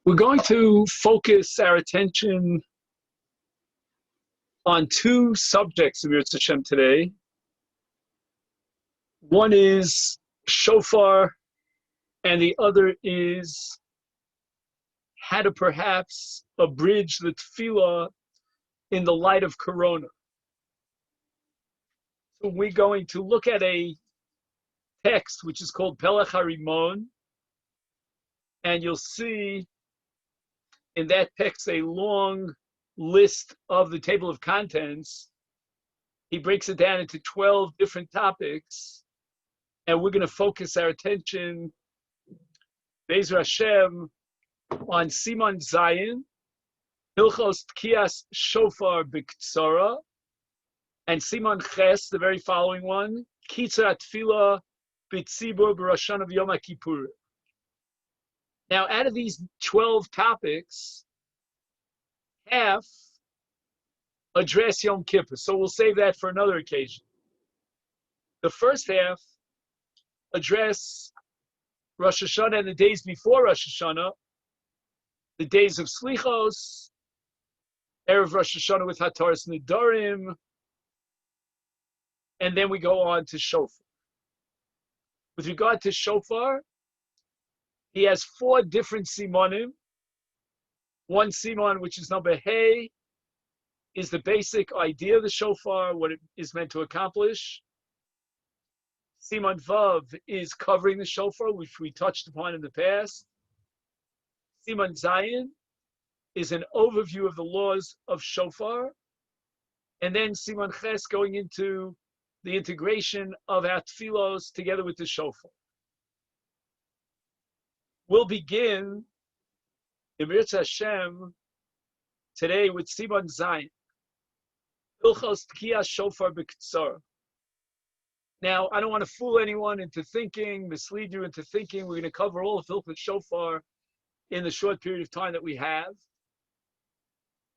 We're going to focus our attention on two subjects of Yirtzeh Hashem today. One is Shofar, and the other is how to perhaps abridge the tefillah in the light of Corona. So we're going to look at a text which is called Pelech HaRimon, and you'll see in that text a long list of the table of contents. He breaks it down into 12 different topics, and we're going to focus our attention, Be'ezer Hashem, on Siman Zayin, Hilchos Tkiyas Shofar B'Ktsara, and Siman Ches, the very following one, Kitzur Tefillah B'Tzibur B'Rosh Hashanah V'Yom HaKippur. Now, out of these 12 topics, half address Yom Kippur, so we'll save that for another occasion. The first half address Rosh Hashanah and the days before Rosh Hashanah, the days of Slichos, Erev Rosh Hashanah with Hataras Nedarim, and then we go on to Shofar. With regard to Shofar, he has 4 different simanim. One siman, which is number Hey, is the basic idea of the shofar, what it is meant to accomplish. Siman Vav is covering the shofar, which we touched upon in the past. Siman Zayin is an overview of the laws of shofar. And then Siman Ches going into the integration of our tefillos together with the shofar. We'll begin in Yirtzeh Hashem today with Siman Zayin, Hilchos Tkiyas Shofar B'Ktsara. Now, I don't want to fool anyone into thinking, mislead you into thinking we're going to cover all of Hilchos Shofar in the short period of time that we have.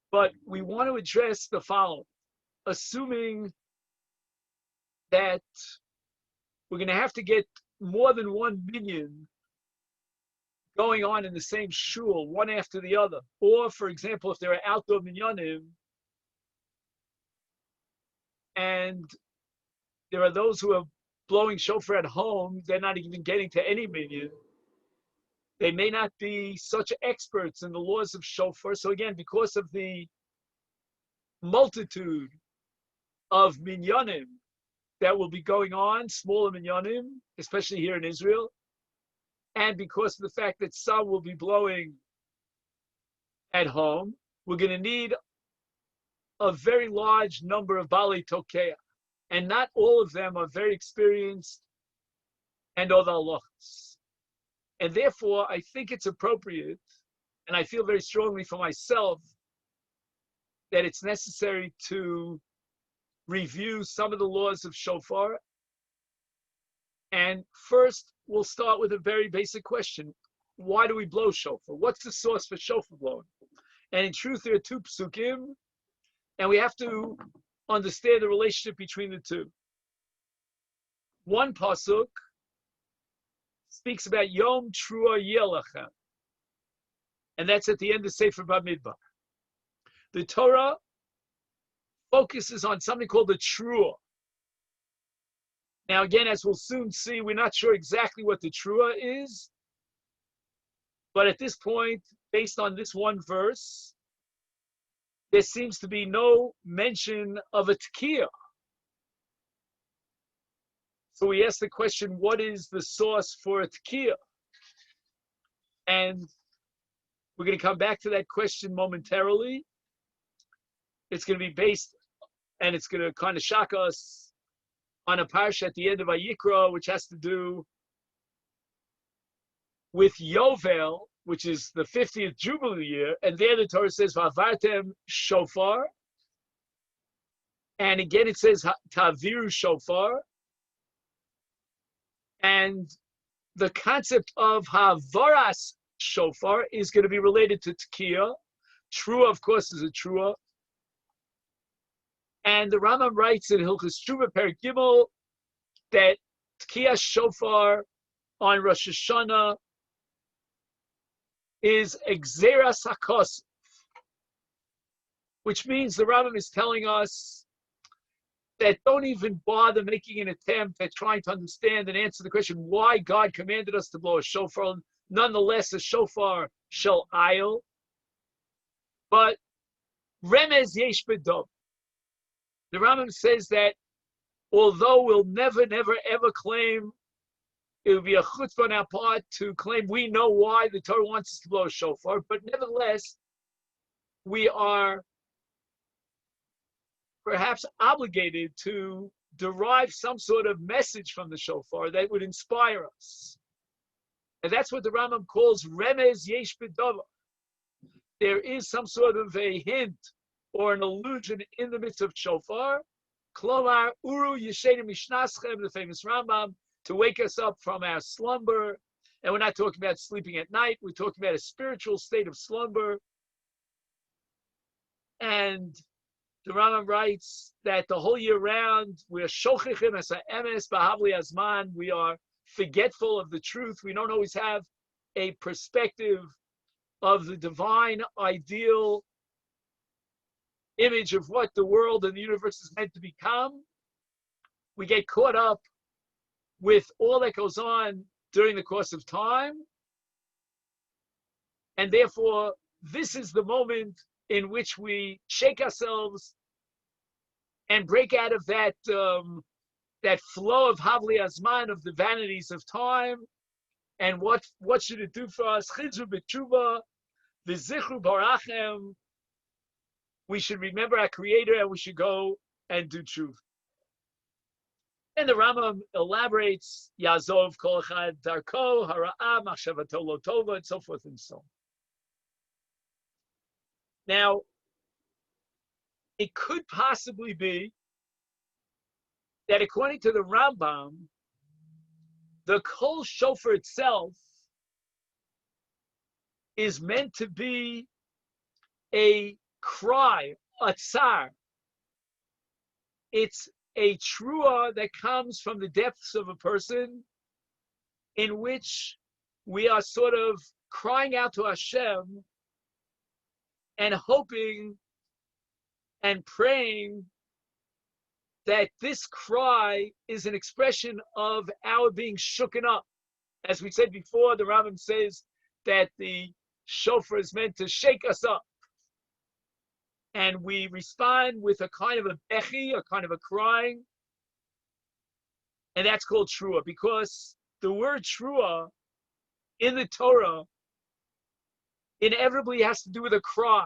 But we want to address the following. Assuming that we're going to have to get more than 1 million going on in the same shul, one after the other. Or, for example, if there are outdoor minyanim, and there are those who are blowing shofar at home, they're not even getting to any minyan. They may not be such experts in the laws of shofar. So again, because of the multitude of minyanim that will be going on, smaller minyanim, especially here in Israel, and because of the fact that some will be blowing at home, we're going to need a very large number of Bali Tokeah. And not all of them are very experienced and other halachas. And therefore, I think it's appropriate, and I feel very strongly for myself, that it's necessary to review some of the laws of shofar. And first, we'll start with a very basic question. Why do we blow shofar? What's the source for shofar blowing? And in truth, there are 2 psukim, and we have to understand the relationship between the 2. One pasuk speaks about Yom Trua Yelachem, and that's at the end of Sefer Bamidbar. The Torah focuses on something called the Trua. Now, again, as we'll soon see, we're not sure exactly what the Trua is. But at this point, based on this one verse, there seems to be no mention of a Tkiyah. So we ask the question, what is the source for a Tkiyah? And we're going to come back to that question momentarily. It's going to be based, and it's going to kind of shock us, on a parsha at the end of Vayikra, which has to do with Yovel, which is the 50th Jubilee year. And there the Torah says, V'avartem shofar. And again it says, Taviru shofar. And the concept of Havaras shofar is going to be related to Tkiyah. Trua, of course, is a Trua. And the Rambam writes in Hilchos Tshuva Perek Gimel that Tkiyas Shofar on Rosh Hashanah is Exeras Hakos, which means the Rambam is telling us that don't even bother making an attempt at trying to understand and answer the question why God commanded us to blow a shofar. Nonetheless, a shofar shall aisle, but remez yesh bedov. The Rambam says that although we'll never, ever claim, it would be a chutzpah on our part to claim we know why the Torah wants us to blow a shofar, but nevertheless, we are perhaps obligated to derive some sort of message from the shofar that would inspire us. And that's what the Rambam calls remez yesh b'dava. There is some sort of a hint or an allusion in the midst of shofar. Klomar uru yeshenu mishnaschem, the famous Rambam, to wake us up from our slumber. And we're not talking about sleeping at night. We're talking about a spiritual state of slumber. And the Rambam writes that the whole year round, we are shochichim as emes b'havli azman. We are forgetful of the truth. We don't always have a perspective of the divine ideal image of what the world and the universe is meant to become. We get caught up with all that goes on during the course of time. And therefore, this is the moment in which we shake ourselves and break out of that that flow of Havli Azman, of the vanities of time. And what should it do for us? Chidru b'tshuva, v'zichru barachem. We should remember our Creator and we should go and do tshuva. And the Rambam elaborates, Yazov kol echad darko, hara'ah, machshavato lo tova, and so forth and so on. Now, it could possibly be that according to the Rambam, the kol shofar itself is meant to be a cry, a tsar. It's a trua that comes from the depths of a person in which we are sort of crying out to Hashem and hoping and praying that this cry is an expression of our being shooken up. As we said before, the Rambam says that the shofar is meant to shake us up. And we respond with a kind of a bechi, a kind of a crying. And that's called trua, because the word trua in the Torah inevitably has to do with a cry.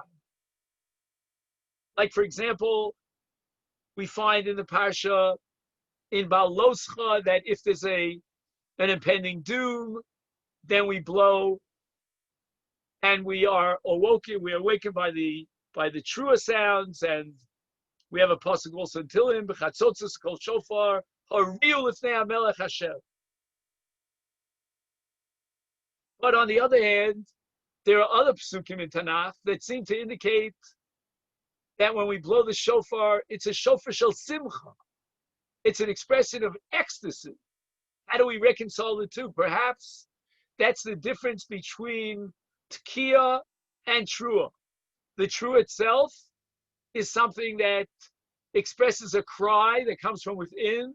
Like, for example, we find in the parsha in Baloscha that if there's an impending doom, then we blow, and we are awakened by the trua sounds, and we have a pasuk also in Tehillim, b'chatzotzos kol shofar hariu lifnei hamelech Hashem. But on the other hand, there are other psukim in Tanakh that seem to indicate that when we blow the shofar, it's a shofar shel simcha. It's an expression of ecstasy. How do we reconcile the two? Perhaps that's the difference between tkiya and trua. The trua itself is something that expresses a cry that comes from within.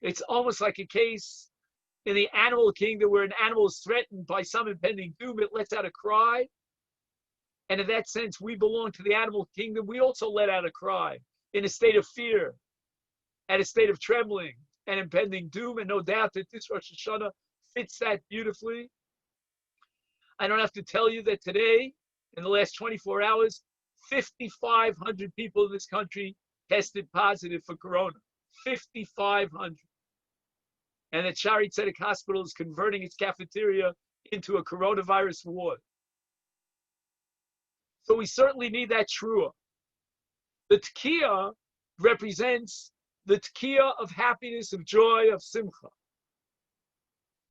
It's almost like a case in the animal kingdom where an animal is threatened by some impending doom. It lets out a cry. And in that sense, we belong to the animal kingdom. We also let out a cry in a state of fear, at a state of trembling and impending doom. And no doubt that this Rosh Hashanah fits that beautifully. I don't have to tell you that today, in the last 24 hours, 5,500 people in this country tested positive for corona. 5,500. And that Shari Tzedek Hospital is converting its cafeteria into a coronavirus ward. So we certainly need that trua. The tkiya represents the tkiya of happiness, of joy, of simcha.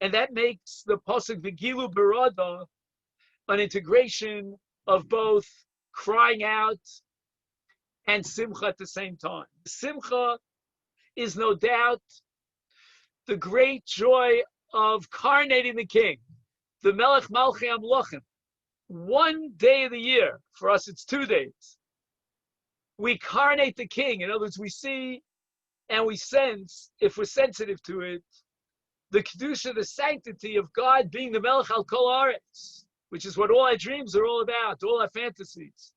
And that makes the pasuk v'gilu berada an integration of both crying out and simcha at the same time. Simcha is no doubt the great joy of coronating the king, the Melech Malchei Amlochim, one day of the year, for us it's 2 days, we coronate the king. In other words, we see and we sense, if we're sensitive to it, the kedusha, the sanctity of God being the Melech al Kol Haaretz, which is what all our dreams are all about, all our fantasies,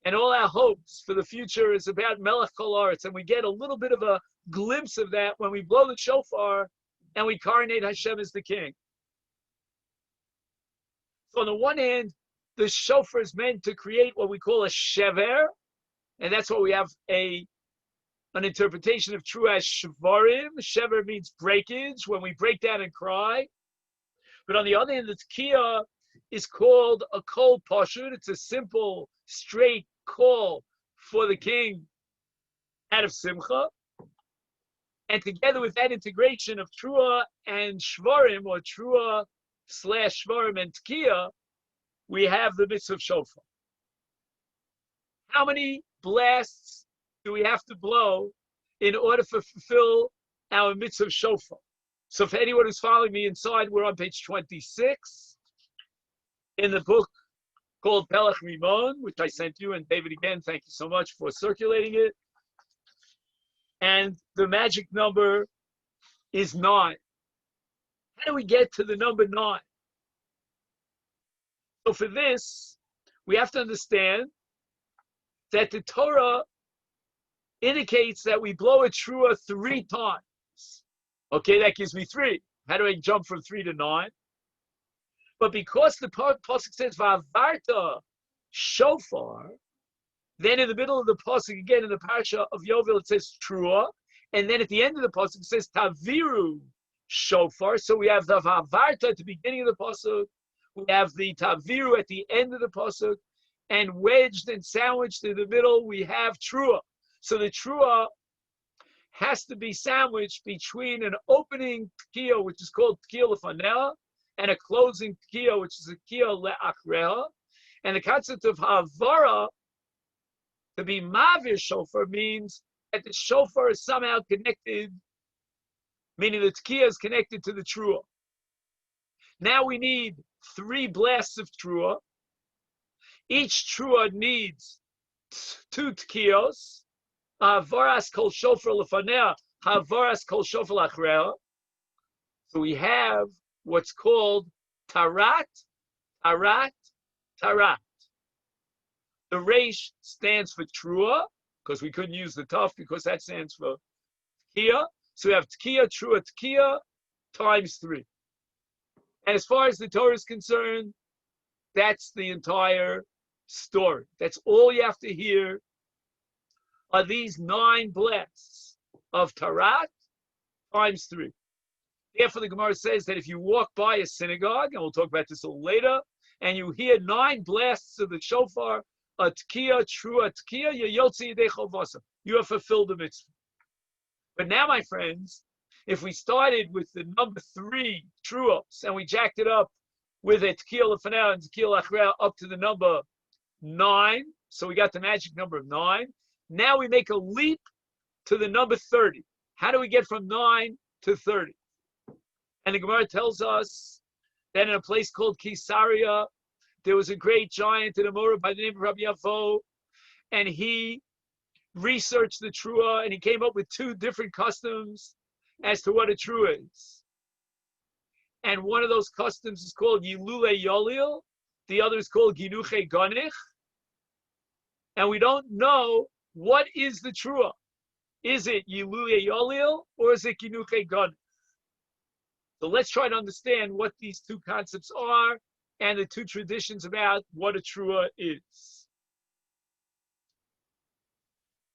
and all our hopes for the future is about Melech Kol Haaretz. And we get a little bit of a glimpse of that when we blow the shofar and we coronate Hashem as the king. So on the one hand, the shofar is meant to create what we call a shever, and that's what we have an interpretation of true as shvarim. Shever means breakage, when we break down and cry. But on the other hand, the tkiya is called a kol pashut. It's a simple, straight call for the king out of simcha. And together with that integration of trua and shvarim, or trua / shvarim and tkiya, we have the mitzvah of shofar. How many blasts do we have to blow in order to fulfill our mitzvah of shofar? So for anyone who's following me inside, we're on page 26 in the book called Pelech Rimon, which I sent you. And David, again, thank you so much for circulating it. And the magic number is 9. How do we get to the number 9? So for this, we have to understand that the Torah indicates that we blow a trua 3 times. Okay, that gives me 3. How do I jump from 3 to 9? But because the pasuk says Va'avarta shofar, then in the middle of the pasuk, again in the parasha of Yovel, it says trua, and then at the end of the pasuk it says taviru shofar. So we have the Va'avarta at the beginning of the pasuk, we have the taviru at the end of the pasuk, and wedged and sandwiched in the middle we have trua. So the trua has to be sandwiched between an opening tkiya, which is called tkiya lefanea, and a closing tkiya, which is a tkiya le'achreha. And the concept of havara, to be mavir shofar, means that the shofar is somehow connected, meaning the tkiya is connected to the trua. Now we need 3 blasts of trua. Each trua needs 2 tkiyos. Havaras kol shofar lefanea, havaras kol shofar lachreha. So we have what's called tarat, tarat, tarat. The resh stands for trua, because we couldn't use the taf because that stands for tkiya. So we have tkiya, trua, tkiya, times 3. And as far as the Torah is concerned, that's the entire story. That's all you have to hear are these 9 blasts of tarat times 3. Therefore, the Gemara says that if you walk by a synagogue, and we'll talk about this a little later, and you hear 9 blasts of the shofar, a tkiya, trua, tkiya, you have fulfilled the mitzvah. But now, my friends, if we started with the number 3 truos and we jacked it up with a tkiya lefanea and tkiya lachreha up to the number 9, so we got the magic number of 9. Now we make a leap to the number 30. How do we get from 9 to 30? And the Gemara tells us that in a place called Caesarea, there was a great giant in Amora by the name of Rabbi Yavo, and he researched the trua, and he came up with 2 different customs as to what a trua is. And one of those customs is called Yilule Yolil, the other is called Ginuche Ganich, and we don't know what is the trua. Is it Yilule Yolil or is it Ginuche Ganich? So let's try to understand what these 2 concepts are and the 2 traditions about what a trua is.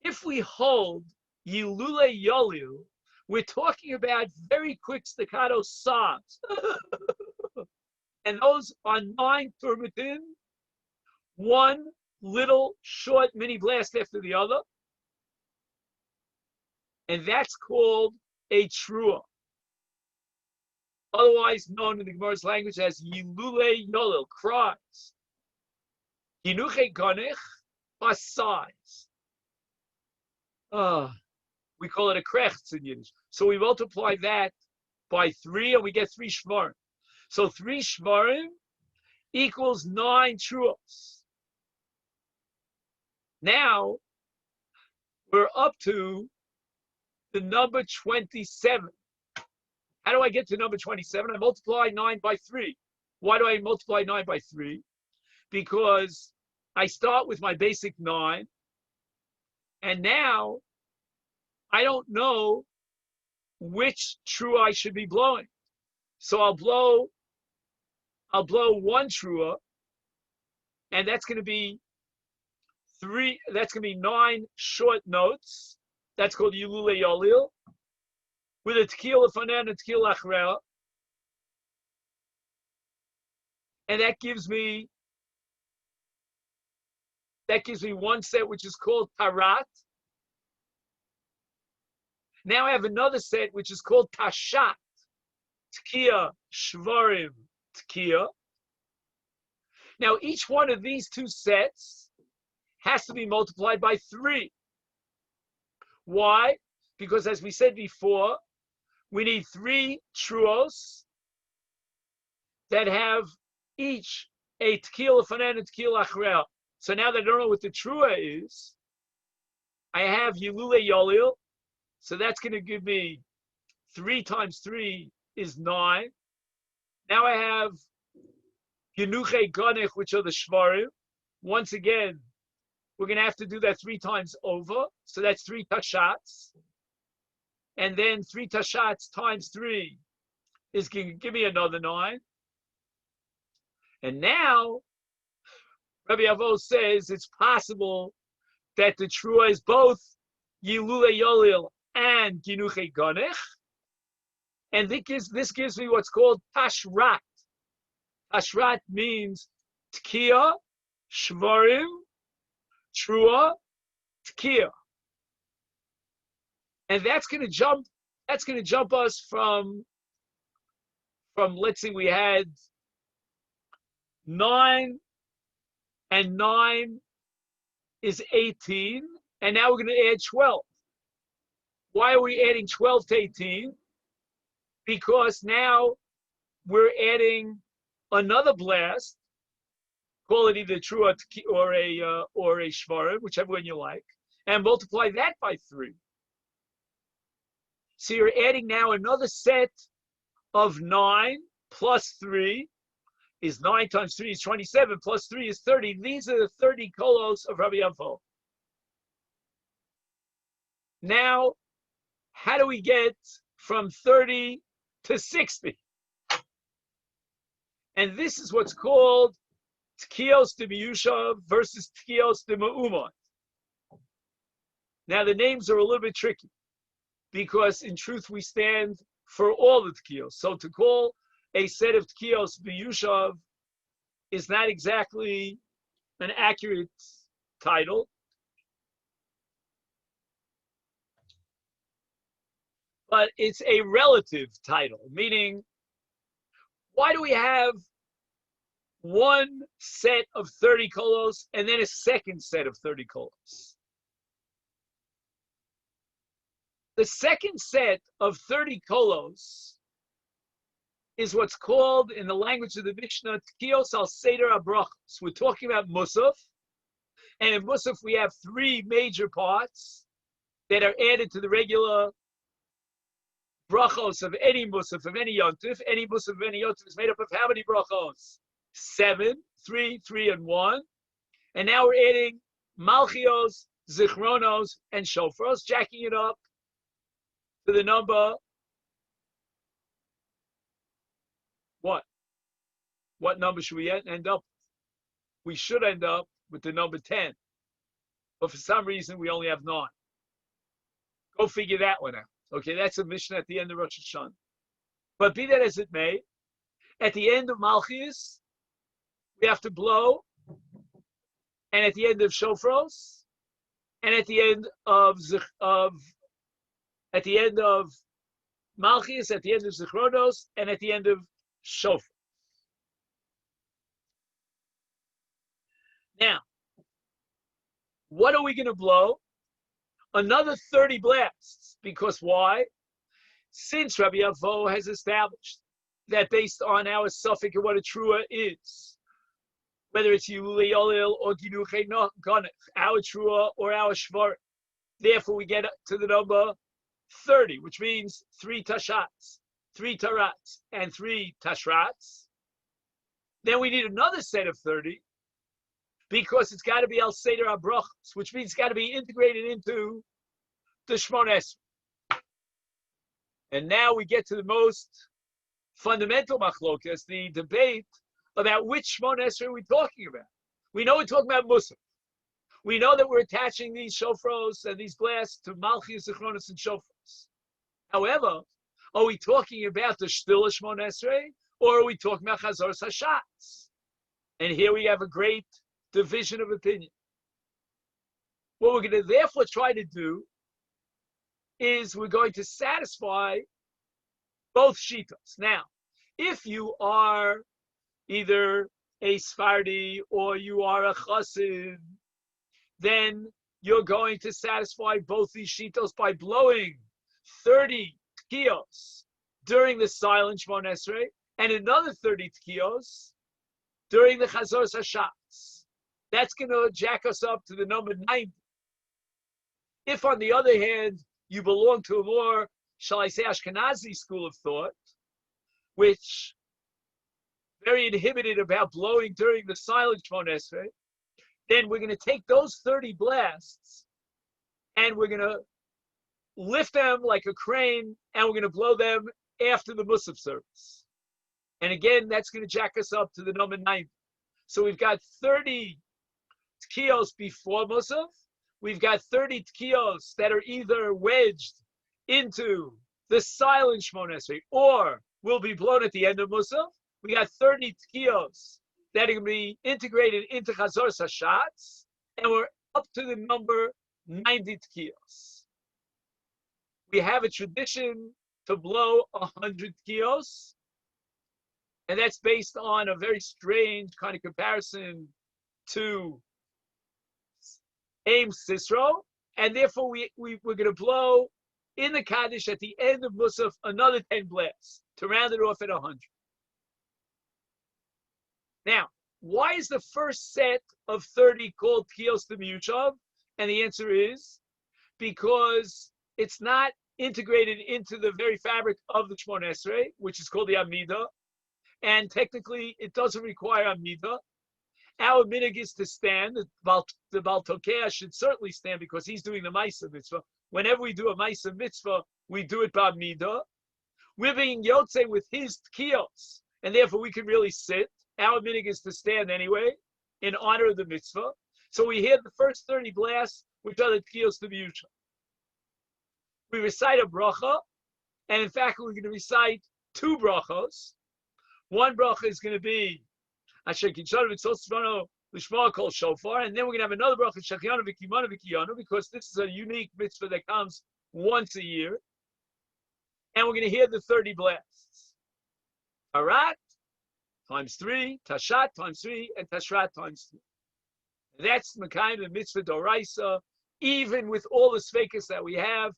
If we hold Yilule Yolil, we're talking about very quick staccato sobs. And those are 9 turmitin, 1 little short mini blast after the other. And that's called a trua, otherwise known in the Gemara's language as Yilule Yolil, cries. Ginuche Ganich are sighs. We call it a krechts in Yiddish. So we multiply that by 3 and we get 3 shvarim. So 3 shvarim equals 9 truos. Now we're up to the number 27. How do I get to number 27? I multiply 9 by 3. Why do I multiply 9 by 3? Because I start with my basic 9, and now I don't know which true I should be blowing. So I'll blow 1 trua, and that's going to be 9 short notes. That's called Yilule Yolil, with a tequila fanan and a tequila achrel. And that gives me one set, which is called parat. Now I have another set, which is called tashat, tkiya, shvarim, tkiya. Now each one of these two sets has to be multiplied by 3. Why? Because as we said before, we need 3 truos that have each a tequila fanan and tequila achrel. So now that I don't know what the trua is, I have Yilule Yolil. So that's going to give me 3 times 3 is 9. Now I have Genuche Ganech, which are the Shvarim. Once again, we're going to have to do that 3 times over. So that's 3 tashats. And then 3 tashats times 3 is going to give me another 9. And now, Rabbi Avo says it's possible that the trua is both Yilule Yolil and Ginuche Ganech. And this gives me what's called Tashrat. Tashrat means Tkiya, Shvarim, Trua, Tkiya. And that's going to jump us from let's see, we had 9, and 9 is 18, and now we're going to add 12. Why are we adding 12 to 18? Because now we're adding another blast, call it either trua or a shvara, whichever one you like, and multiply that by 3. So you're adding now another set of 9 plus 3 is 9 times 3 is 27, plus 3 is 30. These are the 30 kolos of Rabbi Avo. Now, how do we get from 30 to 60? And this is what's called Tkiyos de Miyushav versus Tkiyos de Ma'umot. Now, the names are a little bit tricky because, in truth, we stand for all the Tkiyos. So to call a set of Tkiyos B'Yushav is not exactly an accurate title. But it's a relative title, meaning, why do we have one set of 30 kolos and then a second set of 30 kolos? The second set of 30 kolos is what's called, in the language of the Mishnah, Tkiyos al Seder HaBrachos. We're talking about Musaf. And in Musaf, we have 3 major parts that are added to the regular brachos of any Musaf, of any Yontif. Any Musaf of any Yontif is made up of how many brachos? 7, 3, 3, and 1. And now we're adding Malchios, Zichronos, and Shofros, jacking it up to the number, what? What number should we end up with? We should end up with the number 10. But for some reason, we only have 9. Go figure that one out. Okay, that's a mission at the end of Rosh Hashanah. But be that as it may, at the end of Malchus, we have to blow, and at the end of Shofros, and at the end of Malchus, at the end of Zichronos, and at the end of Shofar. Now, what are we going to blow? Another 30 blasts. Because why? Since Rabbi Avo has established that based on our suffix and what a trua is, whether it's Yuli Olil or Ginuche Ganech, our Trua or our Shvar. Therefore, we get to the number 30, which means 3 Tashats, 3 Tarats, and 3 Tashrats. Then we need another set of 30 because it's got to be Al Seder HaBrachos, which means it's got to be integrated into the Shmon Esrei. And now we get to the most fundamental machlokas, the debate about which Shmon Esrei are we talking about. We know we're talking about Musaf. We know that we're attaching these shofros and these blasts to Malchus, Zichronos, and shofros. However, are we talking about the Shtil Shmon Esrei, or are we talking about Chazor Hashatz? And here we have a great division of opinion. What we're going to therefore try to do is we're going to satisfy both shitos. Now, if you are either a Sfardi or you are a Chassid, then you're going to satisfy both these shitos by blowing 30 tkiyos during the silent Shmon Esrei and another 30 tkiyos during the Chazor Hashatz. That's going to jack us up to the number 90. If, on the other hand, you belong to a more, shall I say, Ashkenazi school of thought, which very inhibited about blowing during the silent Shmon Esrei, then we're going to take those 30 blasts and we're going to lift them like a crane and we're going to blow them after the Musaf service. And again, that's going to jack us up to the number 90. So we've got 30 tkiyos before Musaf. We've got 30 tkiyos that are either wedged into the silent Shmon Esrei or will be blown at the end of Musaf. We got 30 tkiyos that are going to be integrated into Chazor Hashatz, and we're up to the number 90 tkiyos. We have a tradition to blow 100 tkiyos, and that's based on a very strange kind of comparison to Aim Sisro, and therefore we're going to blow in the Kaddish at the end of Musaf another 10 blasts to round it off at 100. Now, why is the first set of 30 called Tkiyos D'Miyushav? And the answer is because it's not integrated into the very fabric of the Shmon Esrei, which is called the Amida, and technically it doesn't require Amida. Our minig is to stand. The Baal Tokea should certainly stand because he's doing the Maisa Mitzvah. Whenever we do a Maisa Mitzvah, we do it by Amida. We're being Yotze with his Tkiyos, and therefore we can really sit. Our minig is to stand anyway, in honor of the mitzvah. So we hear the first 30 blasts, which are the tkiyos D'Miyushav. We recite a bracha, and in fact, we're going to recite 2 brachos. One bracha is going to be Asher Kinshanu V'Tzosvano L'Shma Kol Shofar, and then we're going to have another bracha Shechianu V'Kimanu V'Kiyanu, because this is a unique mitzvah that comes once a year, and we're going to hear the 30 blasts. Tarat times 3, Tashat times 3, and Tashrat times 3. That's the kind of mitzvah doraisa, even with all the sveikas that we have,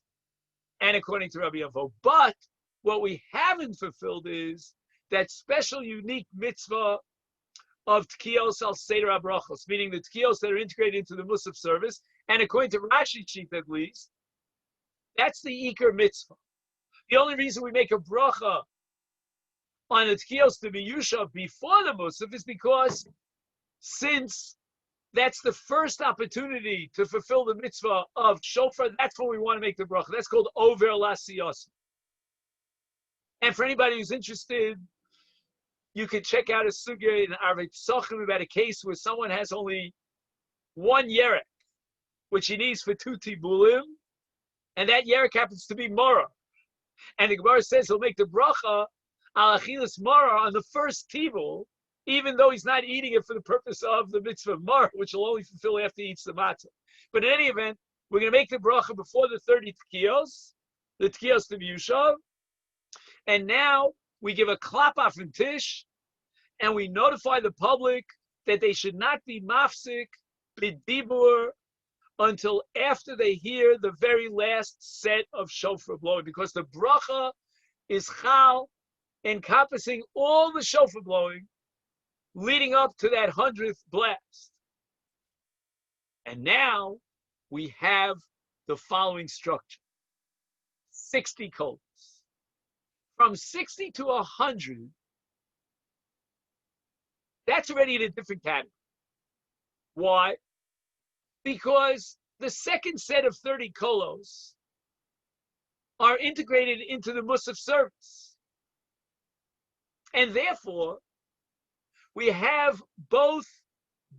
and according to Rabbi Avo. But what we haven't fulfilled is that special, unique mitzvah of tkiyos al seder habrachos, meaning the tkiyos that are integrated into the Musaf service, and according to Rashi sheet at least, that's the Iker mitzvah. The only reason we make a bracha on the tkiyos D'Miyushav before the Musaf is because since that's the first opportunity to fulfill the mitzvah of shofar, that's when we want to make the bracha. That's called over lasiyos. And for anybody who's interested, you can check out a sugya in Arvei Psachim about a case where someone has only 1 yerek, which he needs for 2 tibulim, and that yerek happens to be mora. And the Gemara says he'll make the bracha al achilas mara on the first tibul, even though he's not eating it for the purpose of the mitzvah of mara, which he'll only fulfill after he eats the matzah. But in any event, we're going to make the bracha before the 30 tkiyos, the tkiyos D'Miyushav, and now we give a klapa from Tish, and we notify the public that they should not be mafsik b'dibur until after they hear the very last set of shofar blowing, because the bracha is chal, encompassing all the shofar blowing, leading up to that 100th blast. And now we have the following structure: 60 kolos. From 60 to 100, that's already in a different category. Why? Because the second set of 30 kolos are integrated into the Musaf service. And therefore, we have both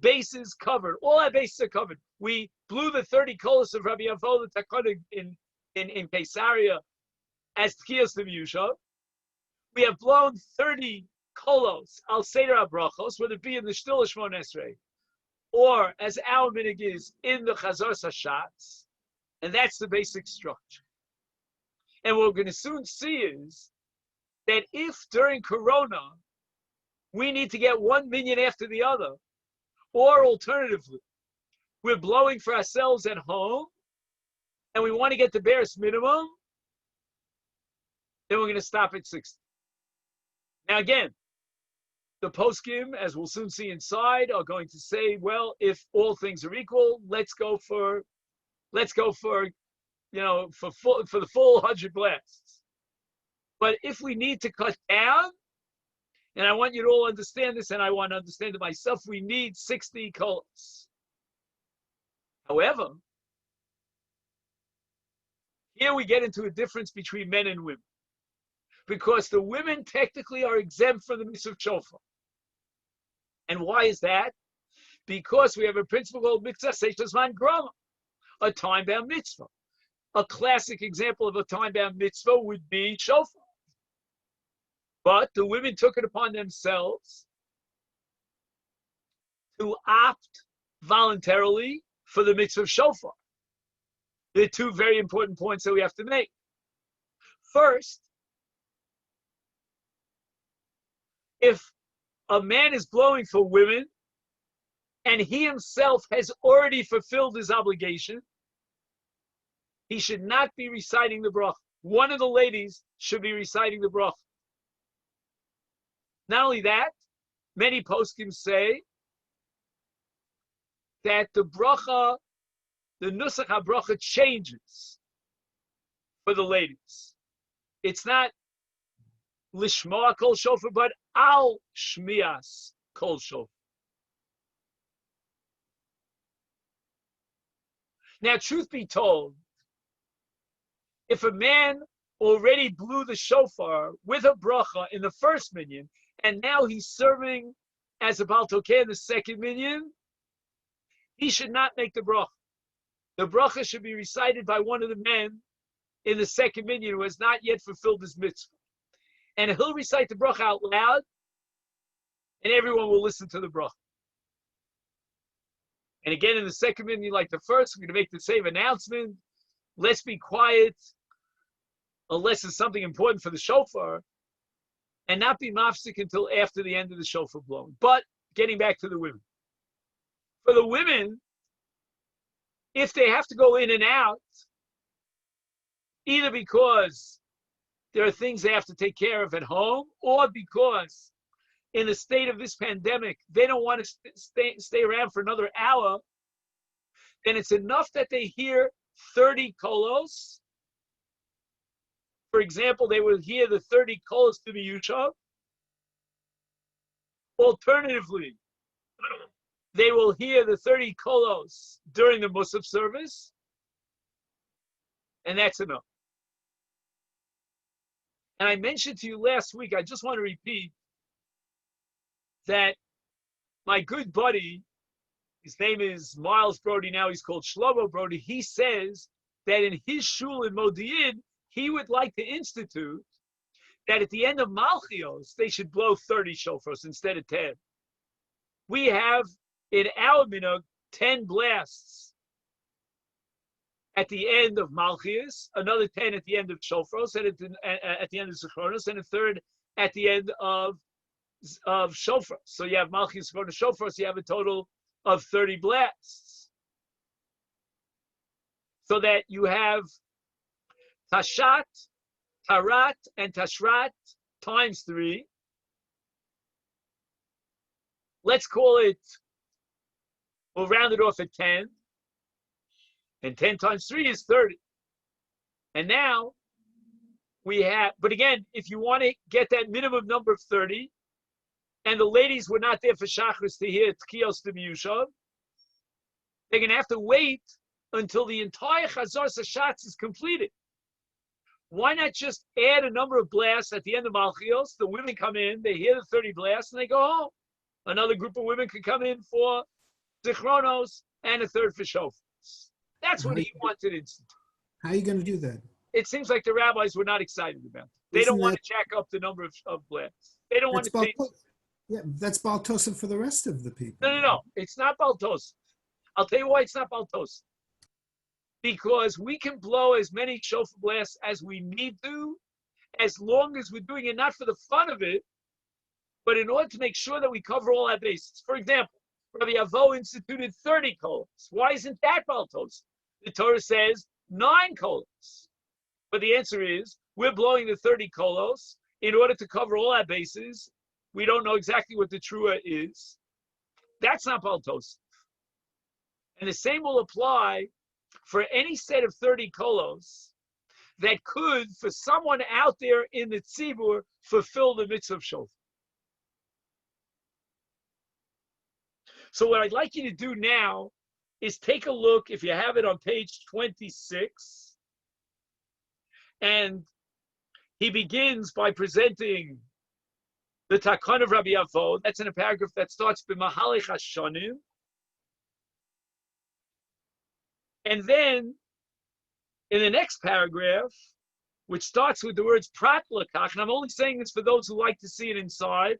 bases covered. All our bases are covered. We blew the 30 kolos of Rabbi Avoda Takona in Caesarea as Tkiyos Nevyusha. We have blown 30 kolos, al Seder HaBrachos, whether it be in the Shtil Shmon Esrei, or as our minig is in the Chazar Sashatz, and that's the basic structure. And what we're going to soon see is that if during Corona we need to get one minyan after the other, or alternatively, we're blowing for ourselves at home, and we want to get the barest minimum, then we're going to stop at 60. Now again, the poskim, as we'll soon see inside, are going to say, well, if all things are equal, let's go for the full 100 blasts. But if we need to cut down, and I want you to all understand this, and I want to understand it myself, we need 60 kolos. However, here we get into a difference between men and women, because the women technically are exempt from the mitzvah of shofar. And why is that? Because we have a principle called mitzvah seishazman grama, a time-bound mitzvah. A classic example of a time-bound mitzvah would be shofar. But the women took it upon themselves to opt voluntarily for the mitzvah of shofar. There are two very important points that we have to make. First, if a man is blowing for women and he himself has already fulfilled his obligation, he should not be reciting the bracha. One of the ladies should be reciting the bracha. Not only that, many poskim say that the bracha, the nusach habracha changes for the ladies. It's not lishmoa kol shofar, but al shmias kol shofar. Now, truth be told, if a man already blew the shofar with a bracha in the first minyan, and now he's serving as a Baal Tokeh in the second minyan, he should not make the bracha. The bracha should be recited by one of the men in the second minyan who has not yet fulfilled his mitzvah. And he'll recite the bracha out loud, and everyone will listen to the bracha. And again, in the second minyan, like the first, we're going to make the same announcement. Let's be quiet, unless it's something important for the shofar, and not be mafsik until after the end of the shofar blowing. But getting back to the women. For the women, if they have to go in and out, either because there are things they have to take care of at home, or because in the state of this pandemic, they don't want to stay around for another hour, then it's enough that they hear 30 kolos. For example, they will hear the 30 kolos to the Yushav. Alternatively, they will hear the 30 kolos during the Musaf service, and that's enough. And I mentioned to you last week, I just want to repeat that my good buddy, his name is Miles Brody, now he's called Shlomo Brody, he says that in his shul in Modi'in, he would like to institute that at the end of Malchios, they should blow 30 shofars instead of 10. We have in our minhag 10 blasts at the end of Malchios, another 10 at the end of shofars, and at the end of Zichronos, and a third at the end of shofar. So you have Malchios, Zichronos, shofar, so you have a total of 30 blasts. So that you have Tashat, Tarat, and Tashrat times 3. let's call it, we'll round it off at 10. And 10 times 3 is 30. And now we have, but again, if you want to get that minimum number of 30, and the ladies were not there for Shachris to hear Tkiyos to Miyushav, they're going to have to wait until the entire Chazar Sashatz is completed. Why not just add a number of blasts at the end of Malchios? The women come in, they hear the 30 blasts, and they go home. Another group of women could come in for Zichronos and a third for Shofar. That's what he wanted institute. How are you going to do that? It seems like the rabbis were not excited about it. They don't want to jack up the number of blasts. They don't want to change. Yeah, that's Baltosa for the rest of the people. No. It's not Baltosa. I'll tell you why it's not Baltosa. Because we can blow as many shofar blasts as we need to, as long as we're doing it not for the fun of it, but in order to make sure that we cover all our bases. For example, Rabbi Avo instituted 30 kolos. Why isn't that Baltosa? The Torah says 9 kolos. But the answer is, we're blowing the 30 kolos in order to cover all our bases. We don't know exactly what the trua is. That's not Baltosa. And the same will apply for any set of 30 kolos that could, for someone out there in the tzibur, fulfill the mitzvah of shofar. So what I'd like you to do now is take a look, if you have it on page 26, and he begins by presenting the Takon of Rabbi Avo. That's in a paragraph that starts b'mahalech hashonim. And then, in the next paragraph, which starts with the words prat lakach, and I'm only saying this for those who like to see it inside.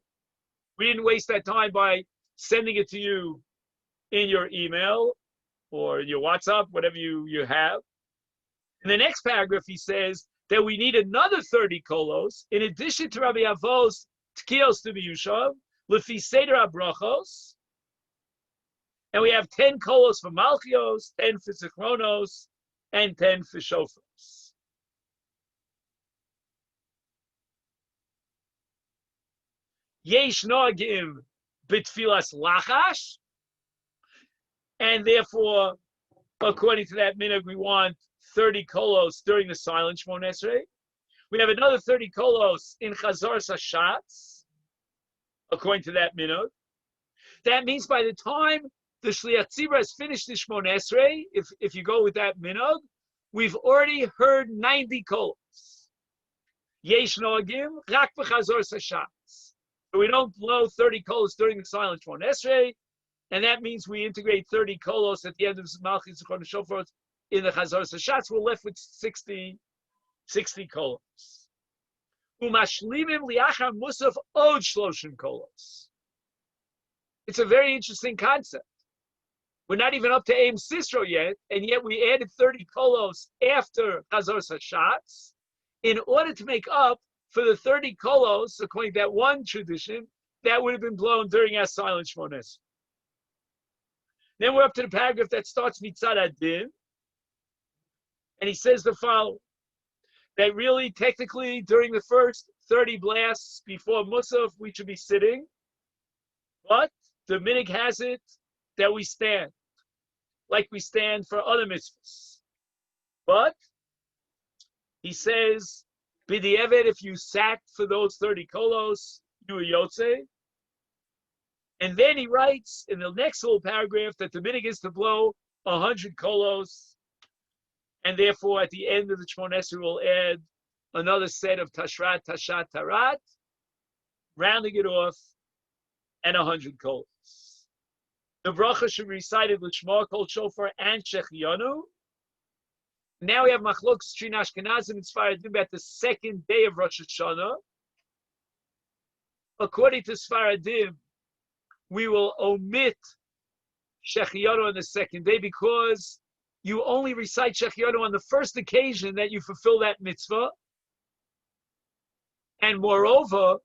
We didn't waste that time by sending it to you in your email or your WhatsApp, whatever you have. In the next paragraph, he says that we need another 30 kolos, in addition to Rabbi Avo's tkiyos to b'yushav, lefi seder abrachos. And we have 10 kolos for Malchios, 10 for Zichronos, and 10 for Shofars. Yesh noagim b'tfilas lachash, and therefore, according to that minhag, we want 30 kolos during the silent Shmon Esrei. We have another 30 kolos in Chazar Sashatz, according to that minhag. That means by the time the Shliach Tzibur has finished the Shmon Esrei, if you go with that minhag, we've already heard 90 kolos. Yesh noagim rak b'chazor sashatz. So we don't blow 30 kolos during the silent Shmon Esrei, and that means we integrate 30 kolos at the end of Malchus and Shofar in the chazor sashatz. We're left with 60 kolos. Umashlimim liachar musaf od shloshim kolos. It's a very interesting concept. We're not even up to Aim Sisro yet, and yet we added 30 kolos after Chazor Sashatz in order to make up for the 30 kolos, according to that one tradition, that would have been blown during our silent Shmon Esrei. Then we're up to the paragraph that starts Mitzad Adin, and he says the following, that really, technically, during the first 30 blasts before Musaf, we should be sitting, but the minhag has it that we stand, like we stand for other mitzvahs. But he says, b'di'evet, if you sat for those 30 kolos, you were yotze. And then he writes in the next little paragraph that the minhag is to blow 100 kolos, and therefore at the end of the Shmon Esrei we'll add another set of tashrat, tashat, tarat, rounding it off, and 100 kolos. The bracha should be recited with Shema, Kol Shofar, and Shechianu. Now we have Machlokas between Ashkenazim and Sfaradim about the second day of Rosh Hashanah. According to Sfaradim, we will omit Shechianu on the second day because you only recite Shechianu on the first occasion that you fulfill that mitzvah. And moreover,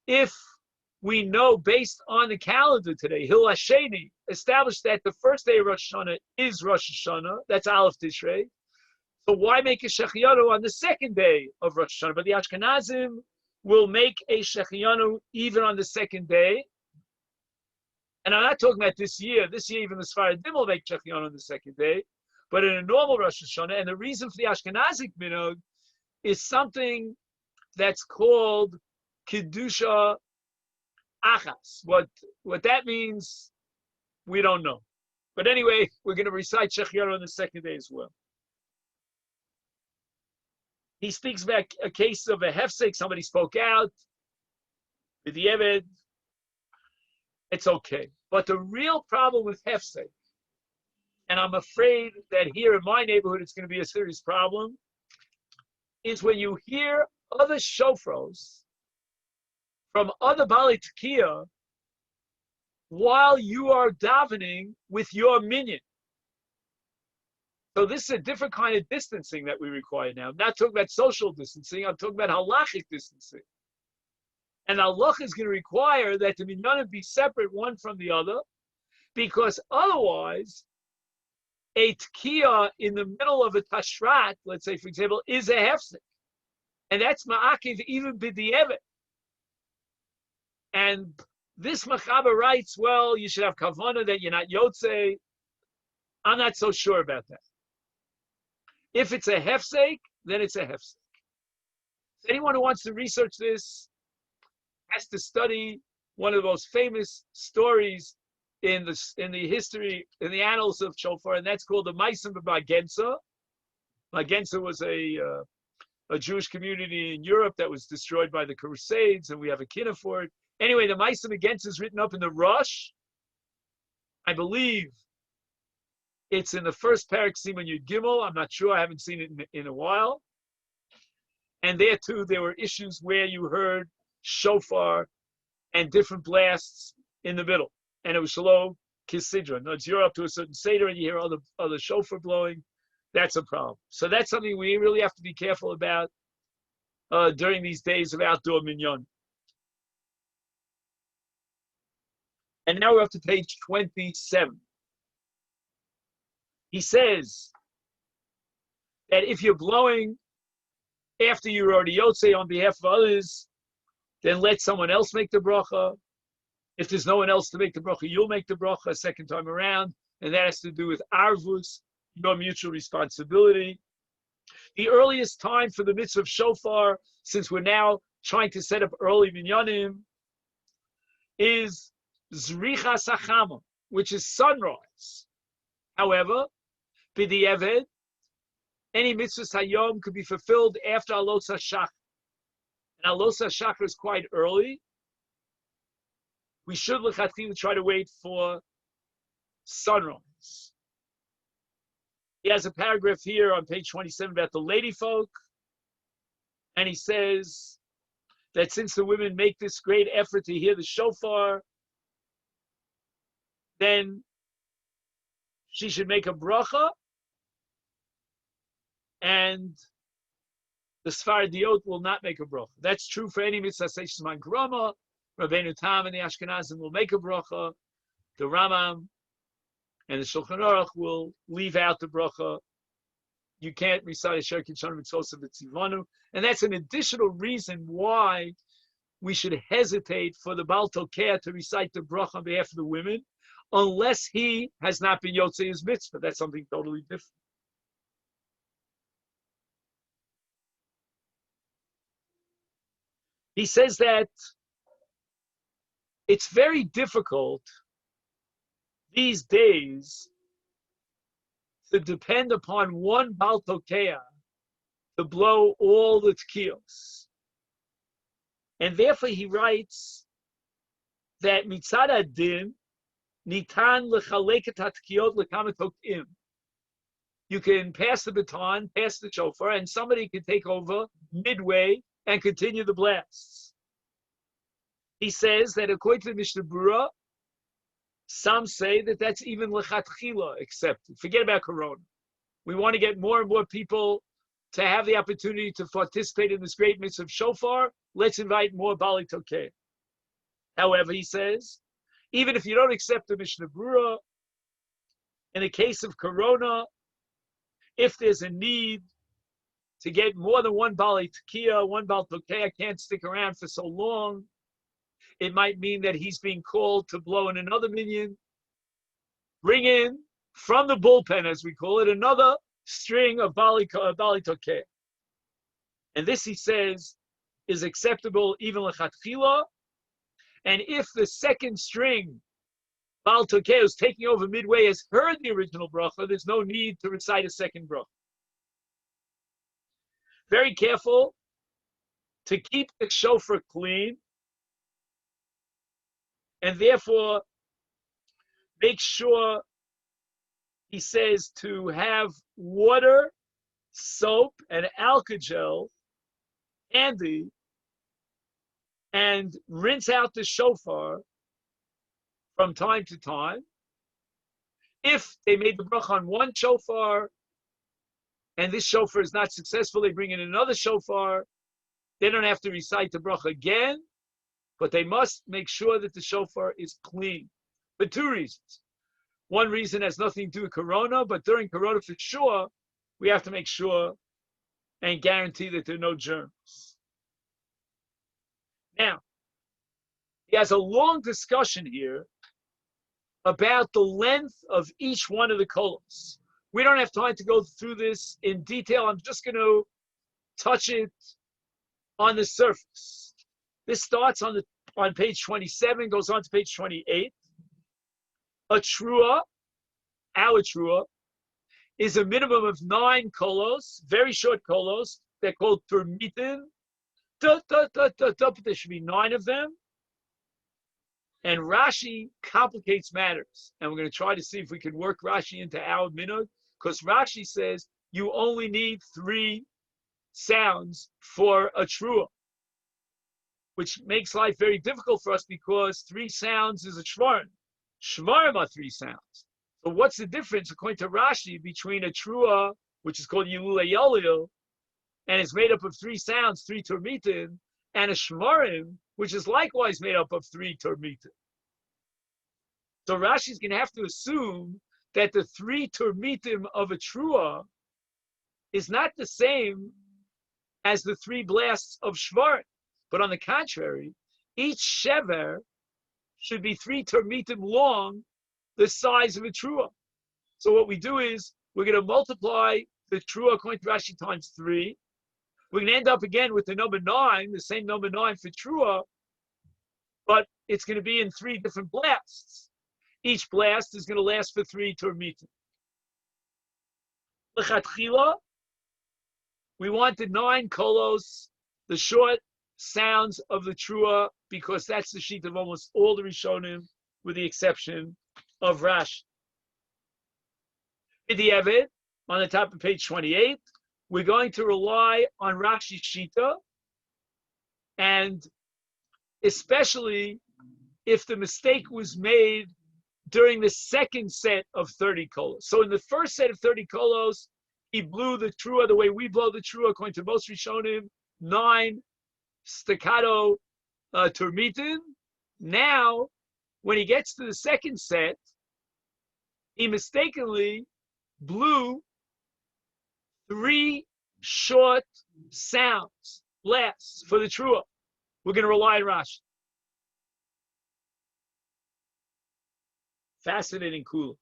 if we know based on the calendar today, Hil Hasheni established that the first day of Rosh Hashanah is Rosh Hashanah. That's Aleph Tishrei. So why make a Shechianu on the second day of Rosh Hashanah? But the Ashkenazim will make a Shechianu even on the second day. And I'm not talking about this year. This year, even the Sfaradim will make Shechion on the second day. But in a normal Rosh Hashanah, and the reason for the Ashkenazic minhag is something that's called Kiddusha Achas. What that means, we don't know. But anyway, we're going to recite Shechion on the second day as well. He speaks about a case of a hefsek. Somebody spoke out. With the Eved, it's okay. But the real problem with hefsek, and I'm afraid that here in my neighborhood it's going to be a serious problem, is when you hear other shofros from other Bali Tekiah while you are davening with your minyan. So this is a different kind of distancing that we require now. I'm not talking about social distancing, I'm talking about halachic distancing. And halacha is going to require that the minyanim be separate one from the other, because otherwise, a tekiah in the middle of a tashrat, let's say, for example, is a hefsek. And that's ma'akiv even b'di'evet. And this Machaber writes, well, you should have kavanah that you're not yotze. I'm not so sure about that. If it's a hefsek, then it's a hefsek. Anyone who wants to research this has to study one of the most famous stories in the history, in the annals of Shofar, and that's called the Maisim Magensa. Magensa was a Jewish community in Europe that was destroyed by the Crusades, and we have a kinna for it. Anyway, the Maisim Magensa is written up in the Rosh. I believe it's in the first parak Siman Yud Gimel. I'm not sure. I haven't seen it in a while. And there too, there were issues where you heard shofar and different blasts in the middle, and it was shalom kisidra. No, you're up to a certain seder and you hear other shofar blowing. That's a problem. So that's something we really have to be careful about during these days of outdoor minyan. And now we're up to page 27. He says that if you're blowing after you're already yotze on behalf of others, then let someone else make the bracha. If there's no one else to make the bracha, you'll make the bracha a second time around. And that has to do with arvus, your mutual responsibility. The earliest time for the mitzvah of shofar, since we're now trying to set up early minyanim, is zrichas hachama, which is sunrise. However, b'di'eved, any mitzvahs hayom could be fulfilled after alos hashach. And alos hashach is quite early. We should lechatchila try to wait for sunrise. He has a paragraph here on page 27 about the lady folk, and he says that since the women make this great effort to hear the shofar, then she should make a bracha, and the Sfaradiot will not make a bracha. That's true for any mitzvah seishman grama. Rabbeinu Tam and the Ashkenazim will make a bracha. The Rambam and the Shulchan Aruch will leave out the bracha. You can't recite a Sher Kidshanim Mitzvos of the Tzivanu. And that's an additional reason why we should hesitate for the Baal Tokeh to recite the bracha on behalf of the women, unless he has not been Yotzei his mitzvah. That's something totally different. He says that it's very difficult these days to depend upon one Baal Tokeh to blow all the tekiyos. And therefore he writes that mitzad adin nitan lechalek et hatekiyot lekama tokim. You can pass the baton, pass the shofar, and somebody can take over midway and continue the blasts. He says that according to the Mishnah Berurah, some say that that's even lechatchila accepted. Forget about Corona. We want to get more and more people to have the opportunity to participate in this great mitzvah of shofar. Let's invite more Bali Tokeh. However, he says, even if you don't accept the Mishnah Berurah, in the case of Corona, if there's a need to get more than one Bali Tekiah, one Baal Tokeh can't stick around for so long, It might mean that he's being called to blow in another minyan. Bring in from the bullpen, as we call it, another string of Bali Tokeh. And this, he says, is acceptable even lechatchila. And if the second string, Bal Tokeh, who's taking over midway, has heard the original bracha, there's no need to recite a second bracha. Very careful to keep the shofar clean, and therefore make sure, he says, to have water, soap, and alcohol handy, and rinse out the shofar from time to time. If they made the bracha on one shofar and this shofar is not successful, they bring in another shofar. They don't have to recite the bracha again, but they must make sure that the shofar is clean for two reasons. One reason has nothing to do with corona, but during corona for sure, we have to make sure and guarantee that there are no germs. Now, he has a long discussion here about the length of each one of the kolos. We don't have time to go through this in detail. I'm just going to touch it on the surface. This starts on page 27, goes on to page 28. A trua, our trua, is a minimum of 9 kolos, very short kolos. They're called termitin. There should be 9 of them. And Rashi complicates matters. And we're going to try to see if we can work Rashi into our minhag, because Rashi says you only need 3 sounds for a trua, which makes life very difficult for us because 3 sounds is a shvarim. Shvarim are 3 sounds. So what's the difference, according to Rashi, between a trua, which is called Yilulei Yolil, and is made up of 3 sounds, 3 termitin, and a shvarim, which is likewise made up of 3 termitim. So Rashi's going to have to assume that the 3 termitim of a trua is not the same as the 3 blasts of shvar, but on the contrary, each shever should be 3 termitim long, the size of a trua. So what we do is we're going to multiply the trua according to Rashi times 3. We're going to end up again with the number 9, the same number 9 for trua, but it's going to be in 3 different blasts. Each blast is going to last for 3 termitim. L'chatchila, we want the 9 kolos, the short sounds of the trua, because that's the sheet of almost all the Rishonim, with the exception of Rashi. In the Evid, on the top of page 28, we're going to rely on Rashi's shita, and especially if the mistake was made during the second set of 30 kolos. So in the first set of 30 kolos, he blew the trua the way we blow the trua, according to most Rishonim, 9 staccato termitin. Now, when he gets to the second set, he mistakenly blew 3 short sounds, blasts, for the trua. We're going to rely on Rashi. Fascinating kula.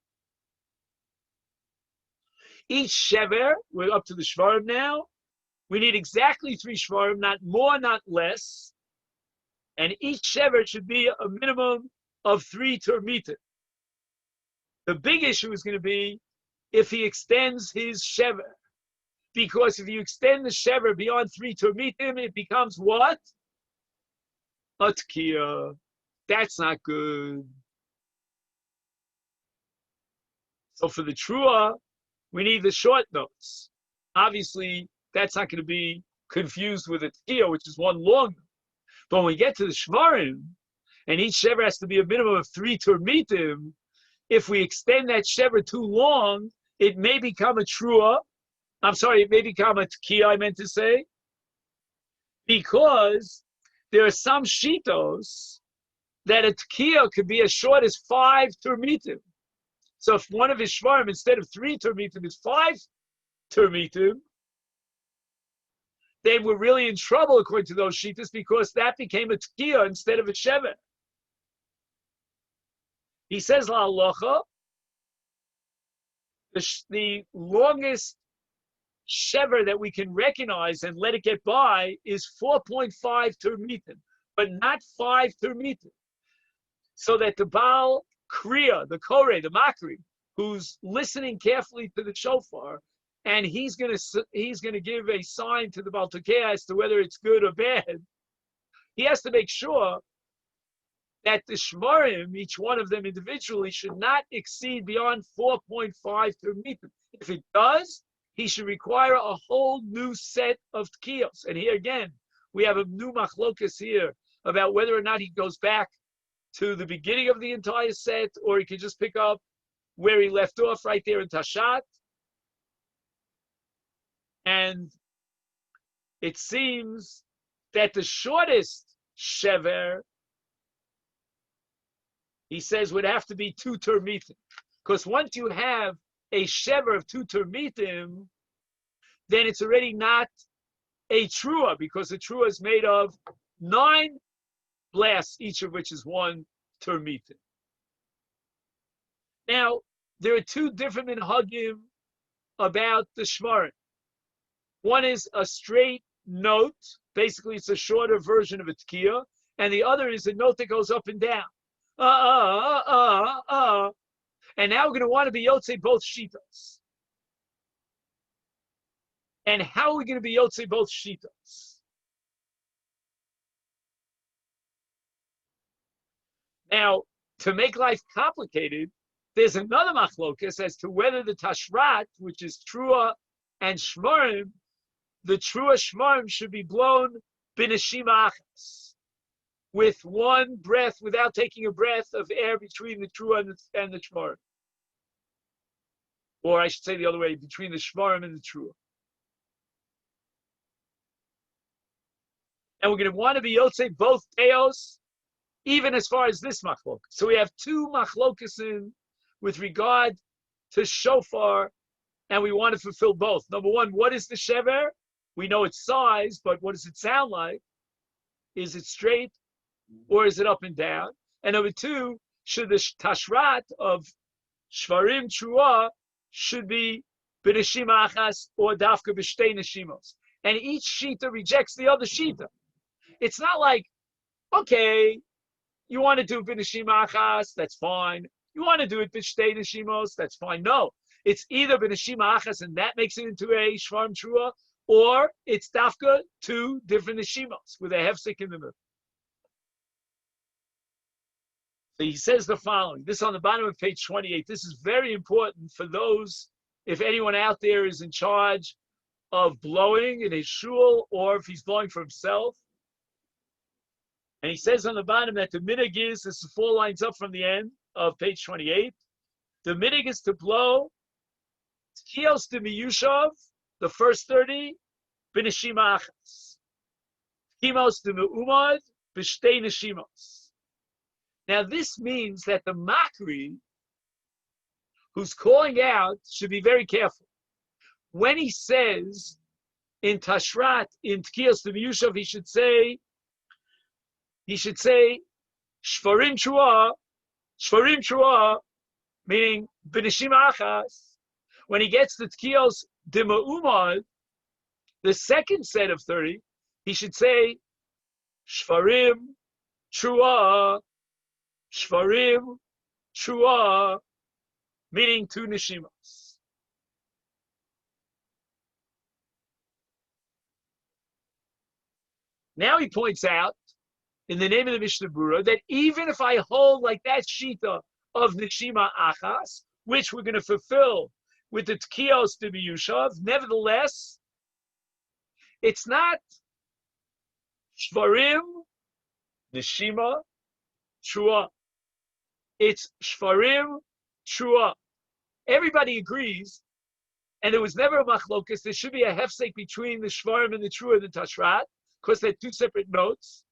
Each shever, we're up to the shvarim now. We need exactly 3 shvarim, not more, not less. And each shever should be a minimum of 3 termitim. The big issue is going to be if he extends his shever. Because if you extend the shever beyond 3 termitim, it becomes what? A tkiya. That's not good. So for the trua, we need the short notes. Obviously, that's not going to be confused with a tkiya, which is one long note. But when we get to the shvarim, and each shever has to be a minimum of 3 termitim, if we extend that shever too long, it may become a trua. I'm sorry, it may become a tkiya, I meant to say, because there are some shitos that a tkiya could be as short as 5 termitim. So if one of his shvarim, instead of 3 termitim, is 5 termitim, they were really in trouble according to those shitas, because that became a tkiya instead of a shever. He says la halacha, the longest shever that we can recognize and let it get by is 4.5 termitim, but not 5 termitim. So that the Baal Kriya, the Kore, the Makri, who's listening carefully to the shofar, and he's gonna give a sign to the Baal Tokea as to whether it's good or bad. He has to make sure that the shmarim, each one of them individually, should not exceed beyond 4.5 termitim. If it does, he should require a whole new set of tkiyos. And here again, we have a new machlokas here about whether or not he goes back to the beginning of the entire set, or he can just pick up where he left off right there in Tashat. And it seems that the shortest shever, he says, would have to be 2 termitim. Because once you have a shever of 2 termitim, then it's already not a trua, because a trua is made of 9 blasts, each of which is 1 termitim. Now, there are 2 different minhagim about the shmarim. One is a straight note, basically it's a shorter version of a tkiya, and the other is a note that goes up and down. And now we're going to want to be yotze both shitas. And how are we going to be yotze both shitas? Now, to make life complicated, there's another machlokas as to whether the tashrat, which is trua and shmarim, the trua shmarim should be blown b'neshima achas, with 1 breath, without taking a breath of air between the trua and the shmarim. Or I should say the other way, between the shmarim and the trua. And we're going to want to be yotze both teos, even as far as this machlokas. So we have 2 machlokasin with regard to shofar, and we want to fulfill both. Number one, what is the shever? We know its size, but what does it sound like? Is it straight or is it up and down? And number 2, should the tashrat of shvarim trua should be b'neshima achas or dafka b'shtei neshimos? And each shita rejects the other shita. It's not like, okay, you want to do b'neshima achas, that's fine. You want to do it b'shtei neshimos, that's fine. No, it's either b'neshima achas and that makes it into a shvarim trua, or it's dafka 2 different neshimos with a hefsek in the middle. So he says the following. This on the bottom of page 28. This is very important for those, if anyone out there is in charge of blowing in his shul, or if he's blowing for himself. And he says on the bottom that the minig is, this is 4 lines up from the end of page 28. The minig is to blow tkiyos de miyushav, the first 30, b'neshima achas. Tkiyos de me'umad, b'shtei neshimos. Now this means that the makri, who's calling out, should be very careful. When he says in tashrat, in tkiyos de miyushav, he should say shvarim trua, meaning b'neshima achas. When he gets the tkiyos de me'umad, the second set of 30, he should say shvarim trua, meaning 2 neshimos. Now he points out, in the name of the Mishnah Berurah, that even if I hold like that shita of neshima achas, which we're going to fulfill with the tkiyos de miyushav, nevertheless, it's not shvarim, neshima, trua. It's shvarim, trua. Everybody agrees, and there was never a machlokas. There should be a hefsek between the shvarim and the trua and the tashrat, because they're 2 separate notes.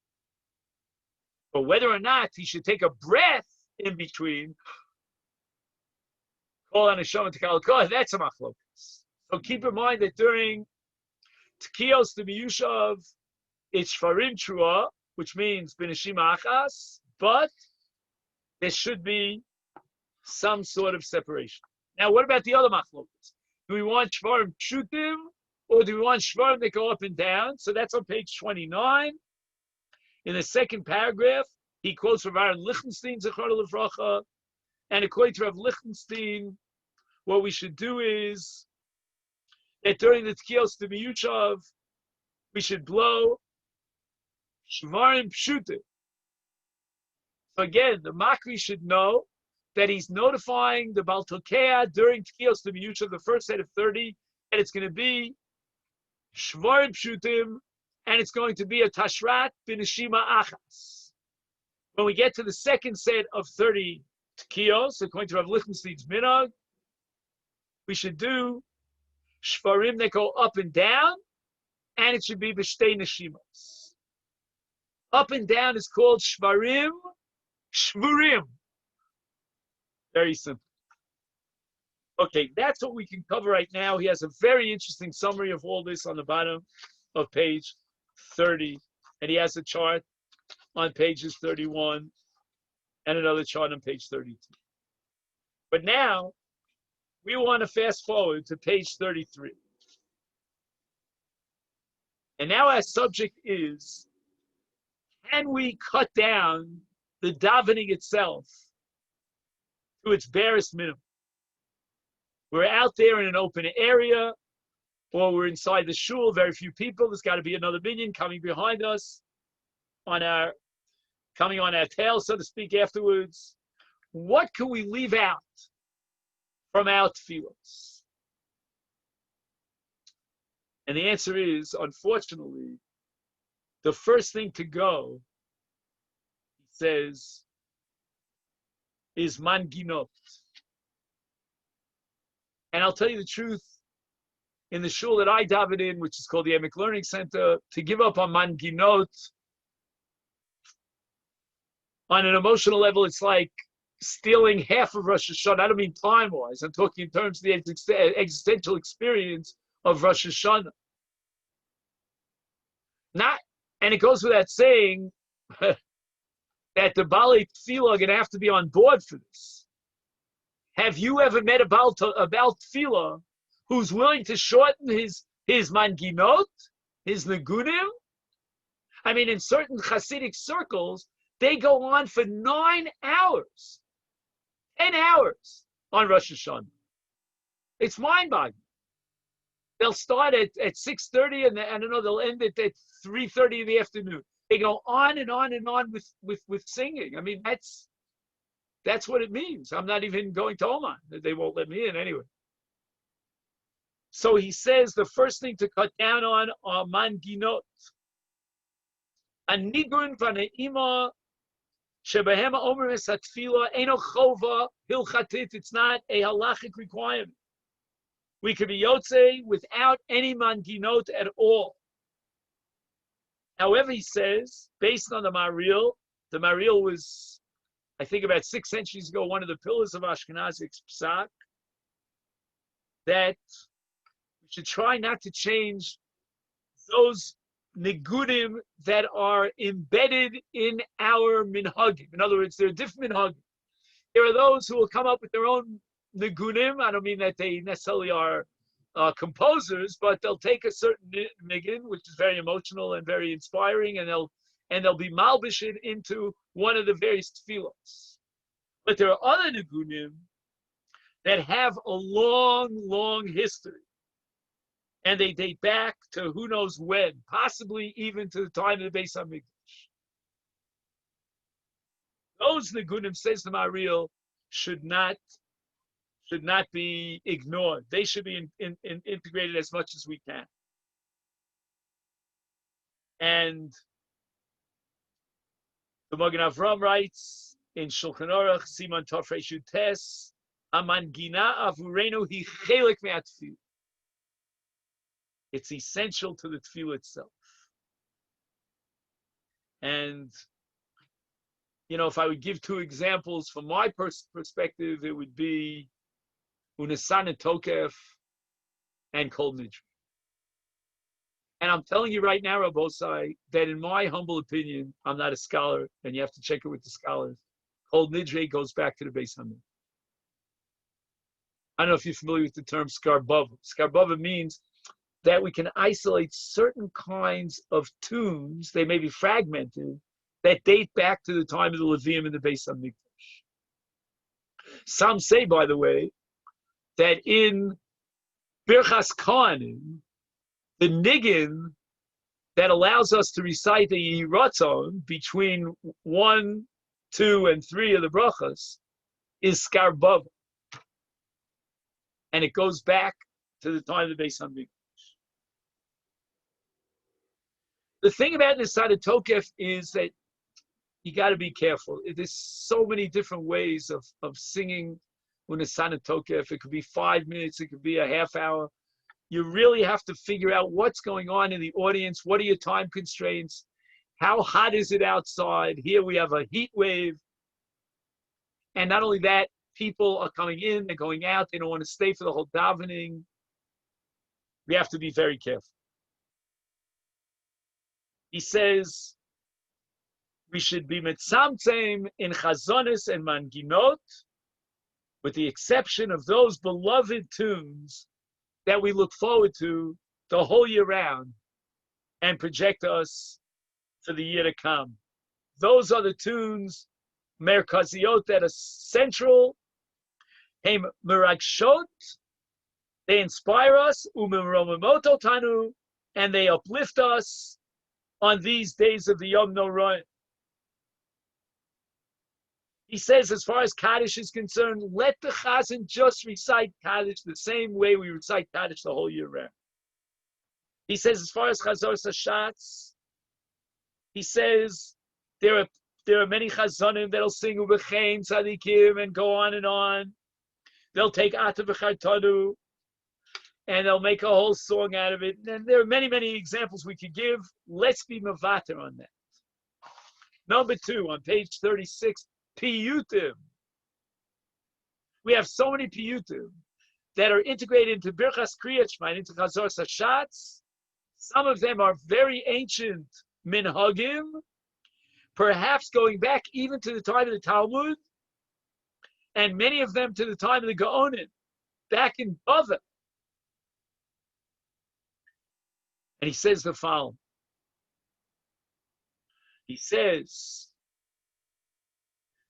But whether or not he should take a breath in between, call on a shama to kalkoah, that's a machlokas. So keep in mind that during tkiyos de miyushav, it's shvarim trua, which means b'neshima achas, but there should be some sort of separation. Now, what about the other machlokas? Do we want shvarim pshutim, or do we want shvarim that go up and down? So that's on page 29. In the second paragraph, he quotes from Aaron Lichtenstein, Zechar Levracha, and according to Rav Lichtenstein, what we should do is that during the Tkiyos to Miyuchav, we should blow shvarim pshutim. So again, the Makri should know that he's notifying the Baal Tokea during Tkiyos to Miyuchav, the first set of 30, and it's going to be shvarim pshutim, and it's going to be a tashrat b'neshima achas. When we get to the second set of 30 Tkiyos, according to Rav Lichtenstein's minhag, we should do shvarim that go up and down, and it should be b'shtei neshimas. Up and down is called shvarim shvurim. Very simple. Okay, that's what we can cover right now. He has a very interesting summary of all this on the bottom of page 30, and he has a chart on pages 31 and another chart on page 32. But now, we want to fast forward to page 33. And now our subject is, can we cut down the davening itself to its barest minimum? We're out there in an open area, or we're inside the shul, very few people. There's got to be another minion coming behind us, coming on our tail, so to speak, afterwards. What can we leave out from our tefillos? And the answer is, unfortunately, the first thing to go, he says, is manginot. And I'll tell you the truth, in the shul that I davened in, which is called the Emek Learning Center, to give up on manginot, on an emotional level, it's like stealing half of Rosh Hashanah. I don't mean time-wise. I'm talking in terms of the existential experience of Rosh Hashanah. And it goes without saying that the Balei Tefillah are going to have to be on board for this. Have you ever met a Baal Tefillah who's willing to shorten his manginot, his negunim? I mean, in certain Hasidic circles, they go on for 9 hours, 10 hours on Rosh Hashanah. It's mind-boggling. They'll start at 6:30, and I don't know, they'll end at 3:30 in the afternoon. They go on and on and on with singing. I mean, that's what it means. I'm not even going to Oman. They won't let me in anyway. So he says the first thing to cut down on are manginot. Anigun v'ne'ima shebehem omer es hatfila eno chova hilchatit. It's not a halachic requirement. We could be yotze without any manginot at all. However, he says, based on the Maril was, I think, about 6 centuries ago, one of the pillars of Ashkenazic psak, that we should try not to change those nigudim that are embedded in our minhagim. In other words, there are different minhagim. There are those who will come up with their own nigudim. I don't mean that they necessarily are composers, but they'll take a certain nigun, which is very emotional and very inspiring, and they'll be malbish it into one of the various tefillos. But there are other nigunim that have a long, long history, and they date back to who knows when, possibly even to the time of the Beis Hamikdash. Those nigunim, says the Maril, should not be ignored. They should be integrated as much as we can. And the Magen Avram writes in Shulchan Aruch, Siman Tov Reish Yud Tes, Amangina avurenu hi chelik me'atfil. It's essential to the tefillah itself. And, if I would give 2 examples from my perspective, it would be Unesan and Tokef and Kol Nidre. And I'm telling you right now, Rabosai, that in my humble opinion, I'm not a scholar, and you have to check it with the scholars, Kol Nidre goes back to the Beis Hamikdash. I don't know if you're familiar with the term skarbava. Skarbava means that we can isolate certain kinds of tunes, they may be fragmented, that date back to the time of the Levium and the Beis Hamikdash. Some say, by the way, that in Birchas Kohanim, the niggin that allows us to recite the Yiratzon between 1, 2, and 3 of the brachas is skarbava. And it goes back to the time of the Beis Hamikdash. The thing about Nisana Tokef is that you got to be careful. There's so many different ways of singing with Nisana Tokef. It could be 5 minutes, it could be a half hour. You really have to figure out what's going on in the audience. What are your time constraints? How hot is it outside? Here we have a heat wave. And not only that, people are coming in, they're going out, they don't want to stay for the whole davening. We have to be very careful. He says we should be mitzamtzem in chazonis and manginot, with the exception of those beloved tunes that we look forward to the whole year round and project us for the year to come. Those are the tunes, merkaziot, that are central. Hey, meragshot, they inspire us, umeromimoto tanu, and they uplift us on these days of the Yom Noraim. He says, as far as Kaddish is concerned, let the Chazan just recite Kaddish the same way we recite Kaddish the whole year round. He says, as far as Chazor Sashatz, he says, there are many Chazanim that'll sing Ubechein Tzadikim and go on and on. They'll take Ata V'chartanu and they'll make a whole song out of it. And there are many, many examples we could give. Let's be mavater on that. Number 2, on page 36, piyutim. We have so many piyutim that are integrated into Birchas Kriyat Shema, into Chazor Sashatz. Some of them are very ancient minhagim, perhaps going back even to the time of the Talmud, and many of them to the time of the Gaonim, back in Bavel. And he says the following. He says,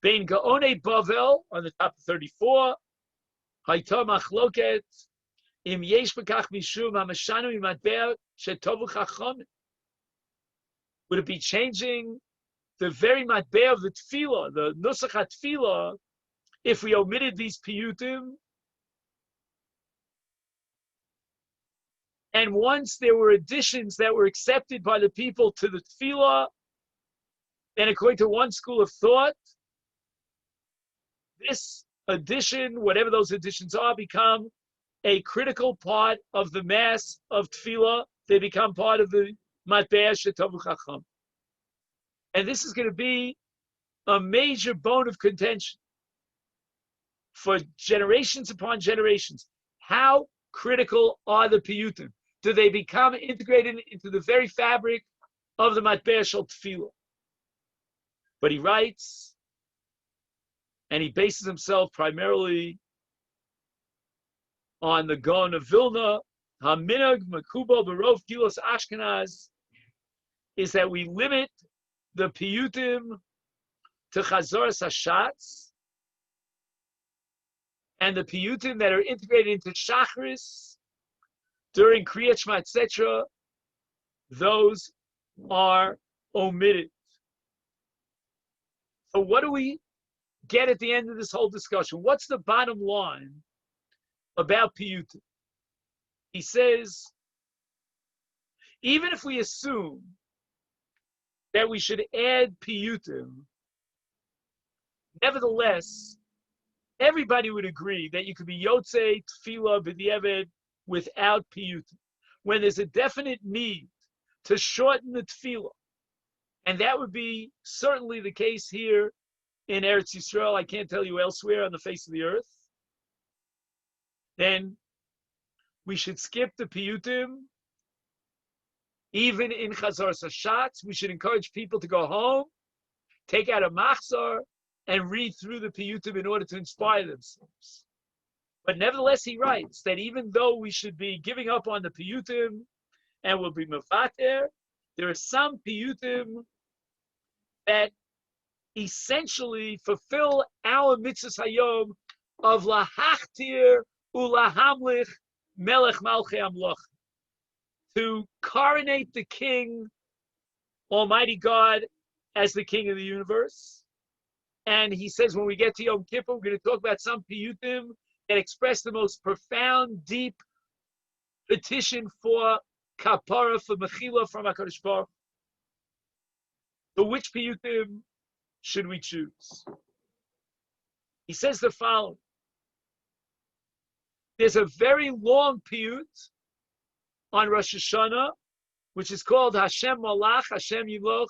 Bein Gaonei Bavel, on the top of 34, Hayta Machloket, Im Yesh Bekach Mishum HaMashanu Imatber Shetovu Chachomim. Would it be changing the very matbeh of the tefillah, the nusach tefillah, if we omitted these piyutim? And once there were additions that were accepted by the people to the tefillah, and according to one school of thought, this addition, whatever those additions are, become a critical part of the mass of tefillah. They become part of the matbeh shetovu chacham. And this is going to be a major bone of contention for generations upon generations. How critical are the piyutim? Do they become integrated into the very fabric of the matbeh shel tefillah? But he writes, and he bases himself primarily on the Gaon of Vilna, Haminag Makubal Barov Gilos Ashkenaz, is that we limit the piyutim to Chazor Sashatz, and the piyutim that are integrated into Shachris during Kriyat Shema, etc., those are omitted. So what do we get at the end of this whole discussion? What's the bottom line about piyutim? He says, even if we assume that we should add piyutim, nevertheless, everybody would agree that you could be yotzei tefillah b'diavad without piyutim. When there's a definite need to shorten the tefillah, and that would be certainly the case here in Eretz Yisrael, I can't tell you elsewhere on the face of the earth, then we should skip the piyutim. Even in Chazor Sashatz, we should encourage people to go home, take out a machzor, and read through the piyutim in order to inspire themselves. But nevertheless, he writes that even though we should be giving up on the piyutim and will be mevater, there are some piyutim that essentially fulfill our mitzvahs hayom of lahachtir ulahamlich melech malchei amloch, to coronate the king, Almighty God, as the king of the universe. And he says when we get to Yom Kippur, we're going to talk about some piyutim that express the most profound, deep petition for kapara, for mechila from HaKadosh Baruch. So which piyutim should we choose? He says the following. There's a very long piyut on Rosh Hashanah, which is called Hashem Malach, Hashem Yimloch,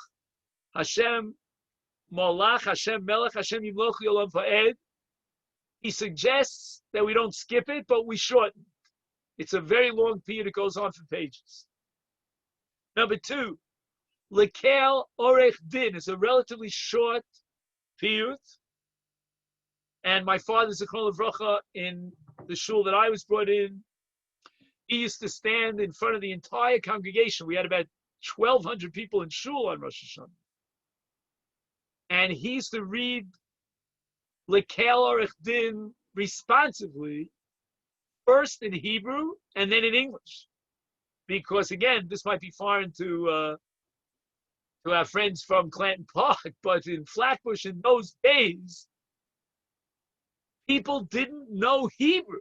Hashem Malach, Hashem Melech, Hashem Yimloch Yolam Va'ed. He suggests that we don't skip it, but we shorten. It's a very long piyut. It goes on for pages. Number 2, Lekel Orech Din is a relatively short piyut. And my father, Zichron Livracha, in the shul that I was brought in, he used to stand in front of the entire congregation. We had about 1,200 people in shul on Rosh Hashanah. And he used to read Lekel Orech Din responsively, first in Hebrew and then in English. Because again, this might be foreign to our friends from Clanton Park, but in Flatbush in those days, people didn't know Hebrew.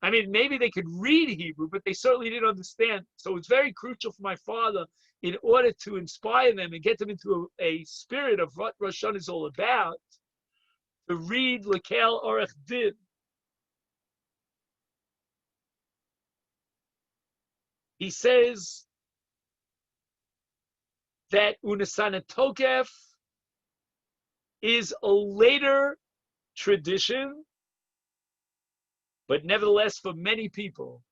I mean, maybe they could read Hebrew, but they certainly didn't understand. So it's very crucial for my father, in order to inspire them and get them into a spirit of what Rosh Hashanah is all about, to read Lekel Orech Din. He says that Unesana Tokef is a later tradition, but nevertheless, for many people,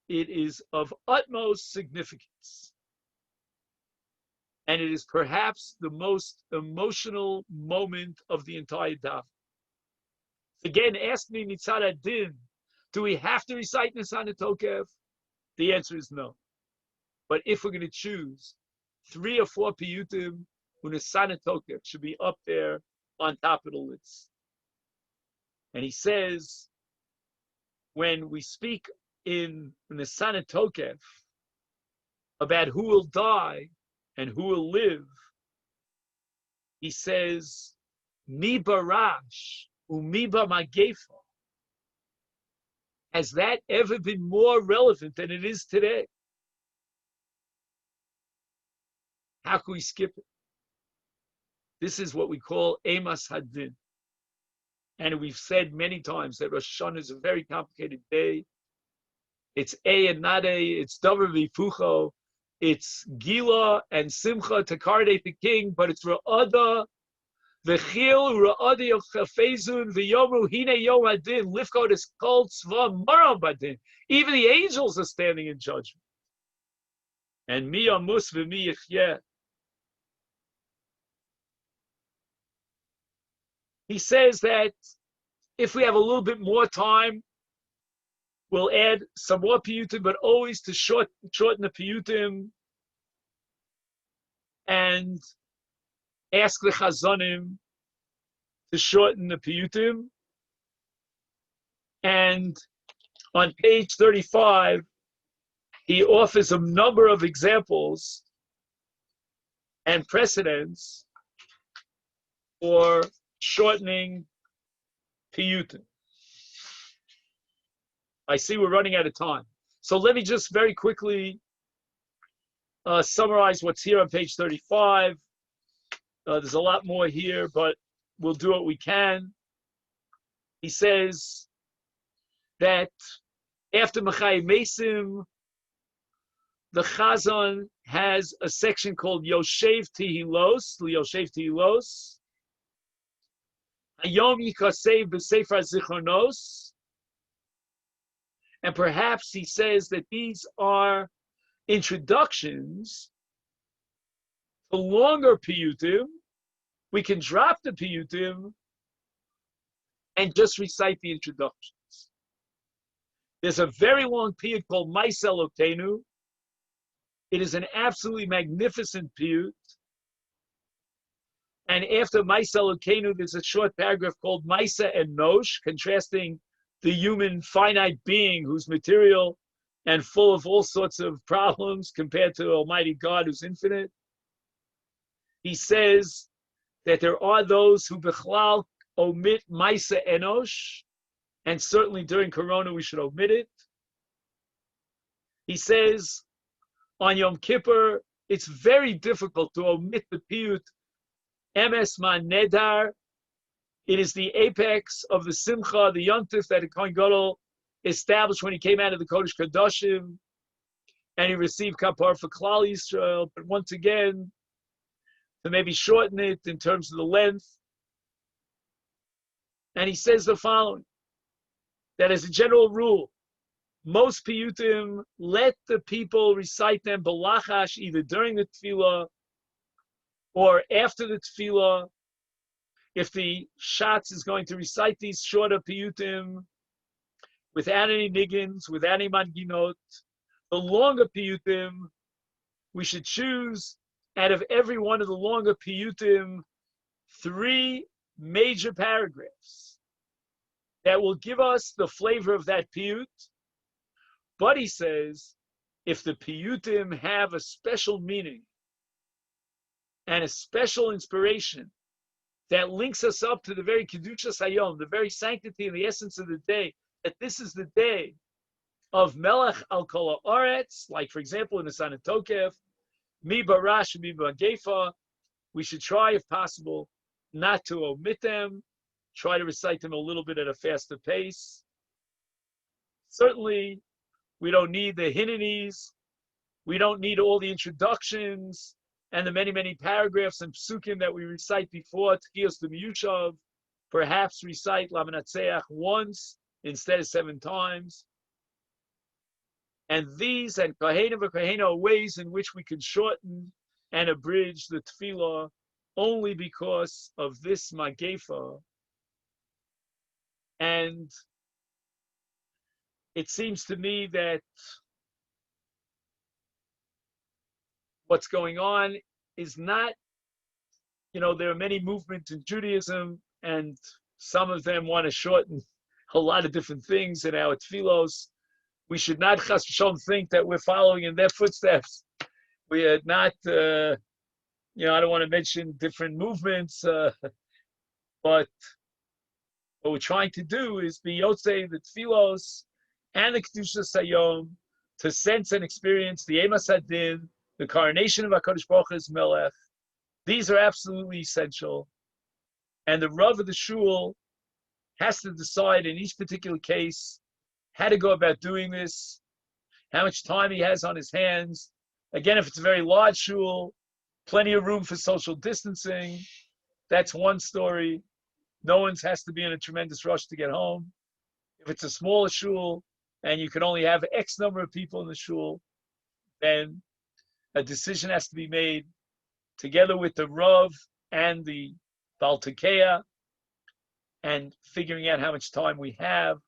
it is of utmost significance. And it is perhaps the most emotional moment of the entire daf. Again, ask me Mitzad Adin, do we have to recite Nesana Tokef? The answer is no. But if we're going to choose 3 or 4 piyutim, Nesana Tokef should be up there on top of the list. And he says, when we speak in Nesana Tokef about who will die and who will live, he says, Mi barash umi b'magefa. Has that ever been more relevant than it is today? How can we skip it? This is what we call Emas Hadin. And we've said many times that Rosh Hashanah is a very complicated day. It's A and not A, it's Davar V'Fucho, it's Gila and Simcha to coronate the king, but it's Ra'ada, V'chil, Ra'ada Yochafezun, V'yomu, Hine Yom Hadin, Lifkot is called Tzva Maram Badin. Even the angels are standing in judgment. And Mi Amus V'mi Yichyeh. He says that if we have a little bit more time, we'll add some more piyutim, but always to shorten the piyutim and ask the chazonim to shorten the piyutim. And on page 35, he offers a number of examples and precedents for shortening piyutim. I see we're running out of time. So let me just very quickly summarize what's here on page 35. There's a lot more here, but we'll do what we can. He says that after Mechai Mesim, the Chazan has a section called Yoshev Tehilos, Yoshev Tehilos. Hayom Yikasev B'Sefer Zichronos. And perhaps he says that these are introductions to longer piyutim. We can drop the piyutim and just recite the introductions. There's a very long piyut called Maisa Elokeinu. It is an absolutely magnificent piyut. And after Maisa Elokeinu, there's a short paragraph called Maisa Enosh, contrasting the human finite being who's material and full of all sorts of problems compared to Almighty God who's infinite. He says that there are those who bechlal omit Maisa Enosh, and certainly during Corona we should omit it. He says on Yom Kippur, it's very difficult to omit the piyut Emes Man Nedar. It is the apex of the Simcha, the Yontif that the Kohen Gadol established when he came out of the Kodesh Kodashim, and he received Kapar for Klal Yisrael. But once again, to maybe shorten it in terms of the length, and he says the following, that as a general rule, most piyutim, let the people recite them balachash either during the tefillah or after the tefillah. If the shatz is going to recite these shorter piyutim without any niggins, without any manginot, the longer piyutim, we should choose out of every one of the longer piyutim 3 major paragraphs that will give us the flavor of that piyut. But he says, if the piyutim have a special meaning and a special inspiration that links us up to the very Kedushas Hayom, the very sanctity and the essence of the day, that this is the day of Melech al Kol Haaretz, like for example in the San Tokef, Mi Barash, Mi Bagefa, we should try, if possible, not to omit them, try to recite them a little bit at a faster pace. Certainly, we don't need the Hinanis, we don't need all the introductions and the many, many paragraphs and psukim that we recite before Tchiyos the Miyushav. Perhaps recite Lamanatseach once instead of 7 times. And these and Kahena v'Kahena are ways in which we can shorten and abridge the tefillah only because of this magefa. And it seems to me that what's going on is not, there are many movements in Judaism, and some of them want to shorten a lot of different things in our tefillos. We should not chas v'shalom think that we're following in their footsteps. We are not, I don't want to mention different movements, but what we're trying to do is be yotzei the tefillos and the Kedushas Hayom to sense and experience the Emas Hadin, the coronation of HaKadosh Baruch Hu as Melech. These are absolutely essential. And the Rav of the Shul has to decide in each particular case how to go about doing this, how much time he has on his hands. Again, if it's a very large shul, plenty of room for social distancing, that's one story. No one has to be in a tremendous rush to get home. If it's a smaller shul and you can only have X number of people in the shul, then a decision has to be made together with the Rav and the Baal Tekeya, and figuring out how much time we have.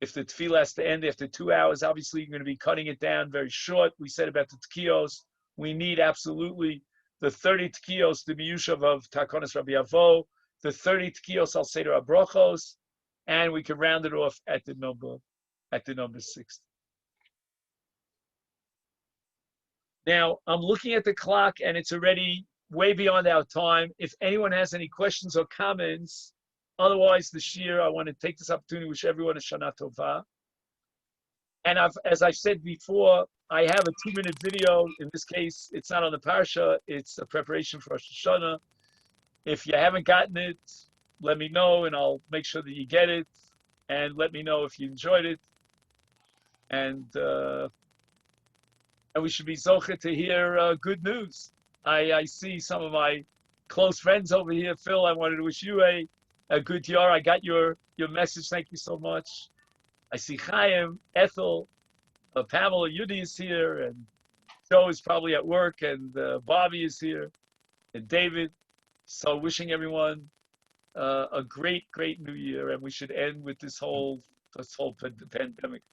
If the tefillah has to end after 2 hours, obviously you're going to be cutting it down very short. We said about the tekiyos, we need absolutely the 30 tekiyos, the miyushav of Takonos Rabbi Avo, the 30 tekiyos al Seder HaBrochos, and we can round it off at the number 60. Now, I'm looking at the clock and it's already way beyond our time. If anyone has any questions or comments, otherwise this year, I want to take this opportunity to wish everyone a Shana Tova. And as I've said before, I have a 2-minute video. In this case, it's not on the Parsha, it's a preparation for Rosh Hashanah. If you haven't gotten it, let me know and I'll make sure that you get it. And let me know if you enjoyed it. And we should be zoche to hear good news. I see some of my close friends over here. Phil, I wanted to wish you a good year. I got your message. Thank you so much. I see Chaim, Ethel, Pamela, Yudi is here, and Joe is probably at work, and Bobby is here, and David. So wishing everyone a great, great new year, and we should end with this whole pandemic.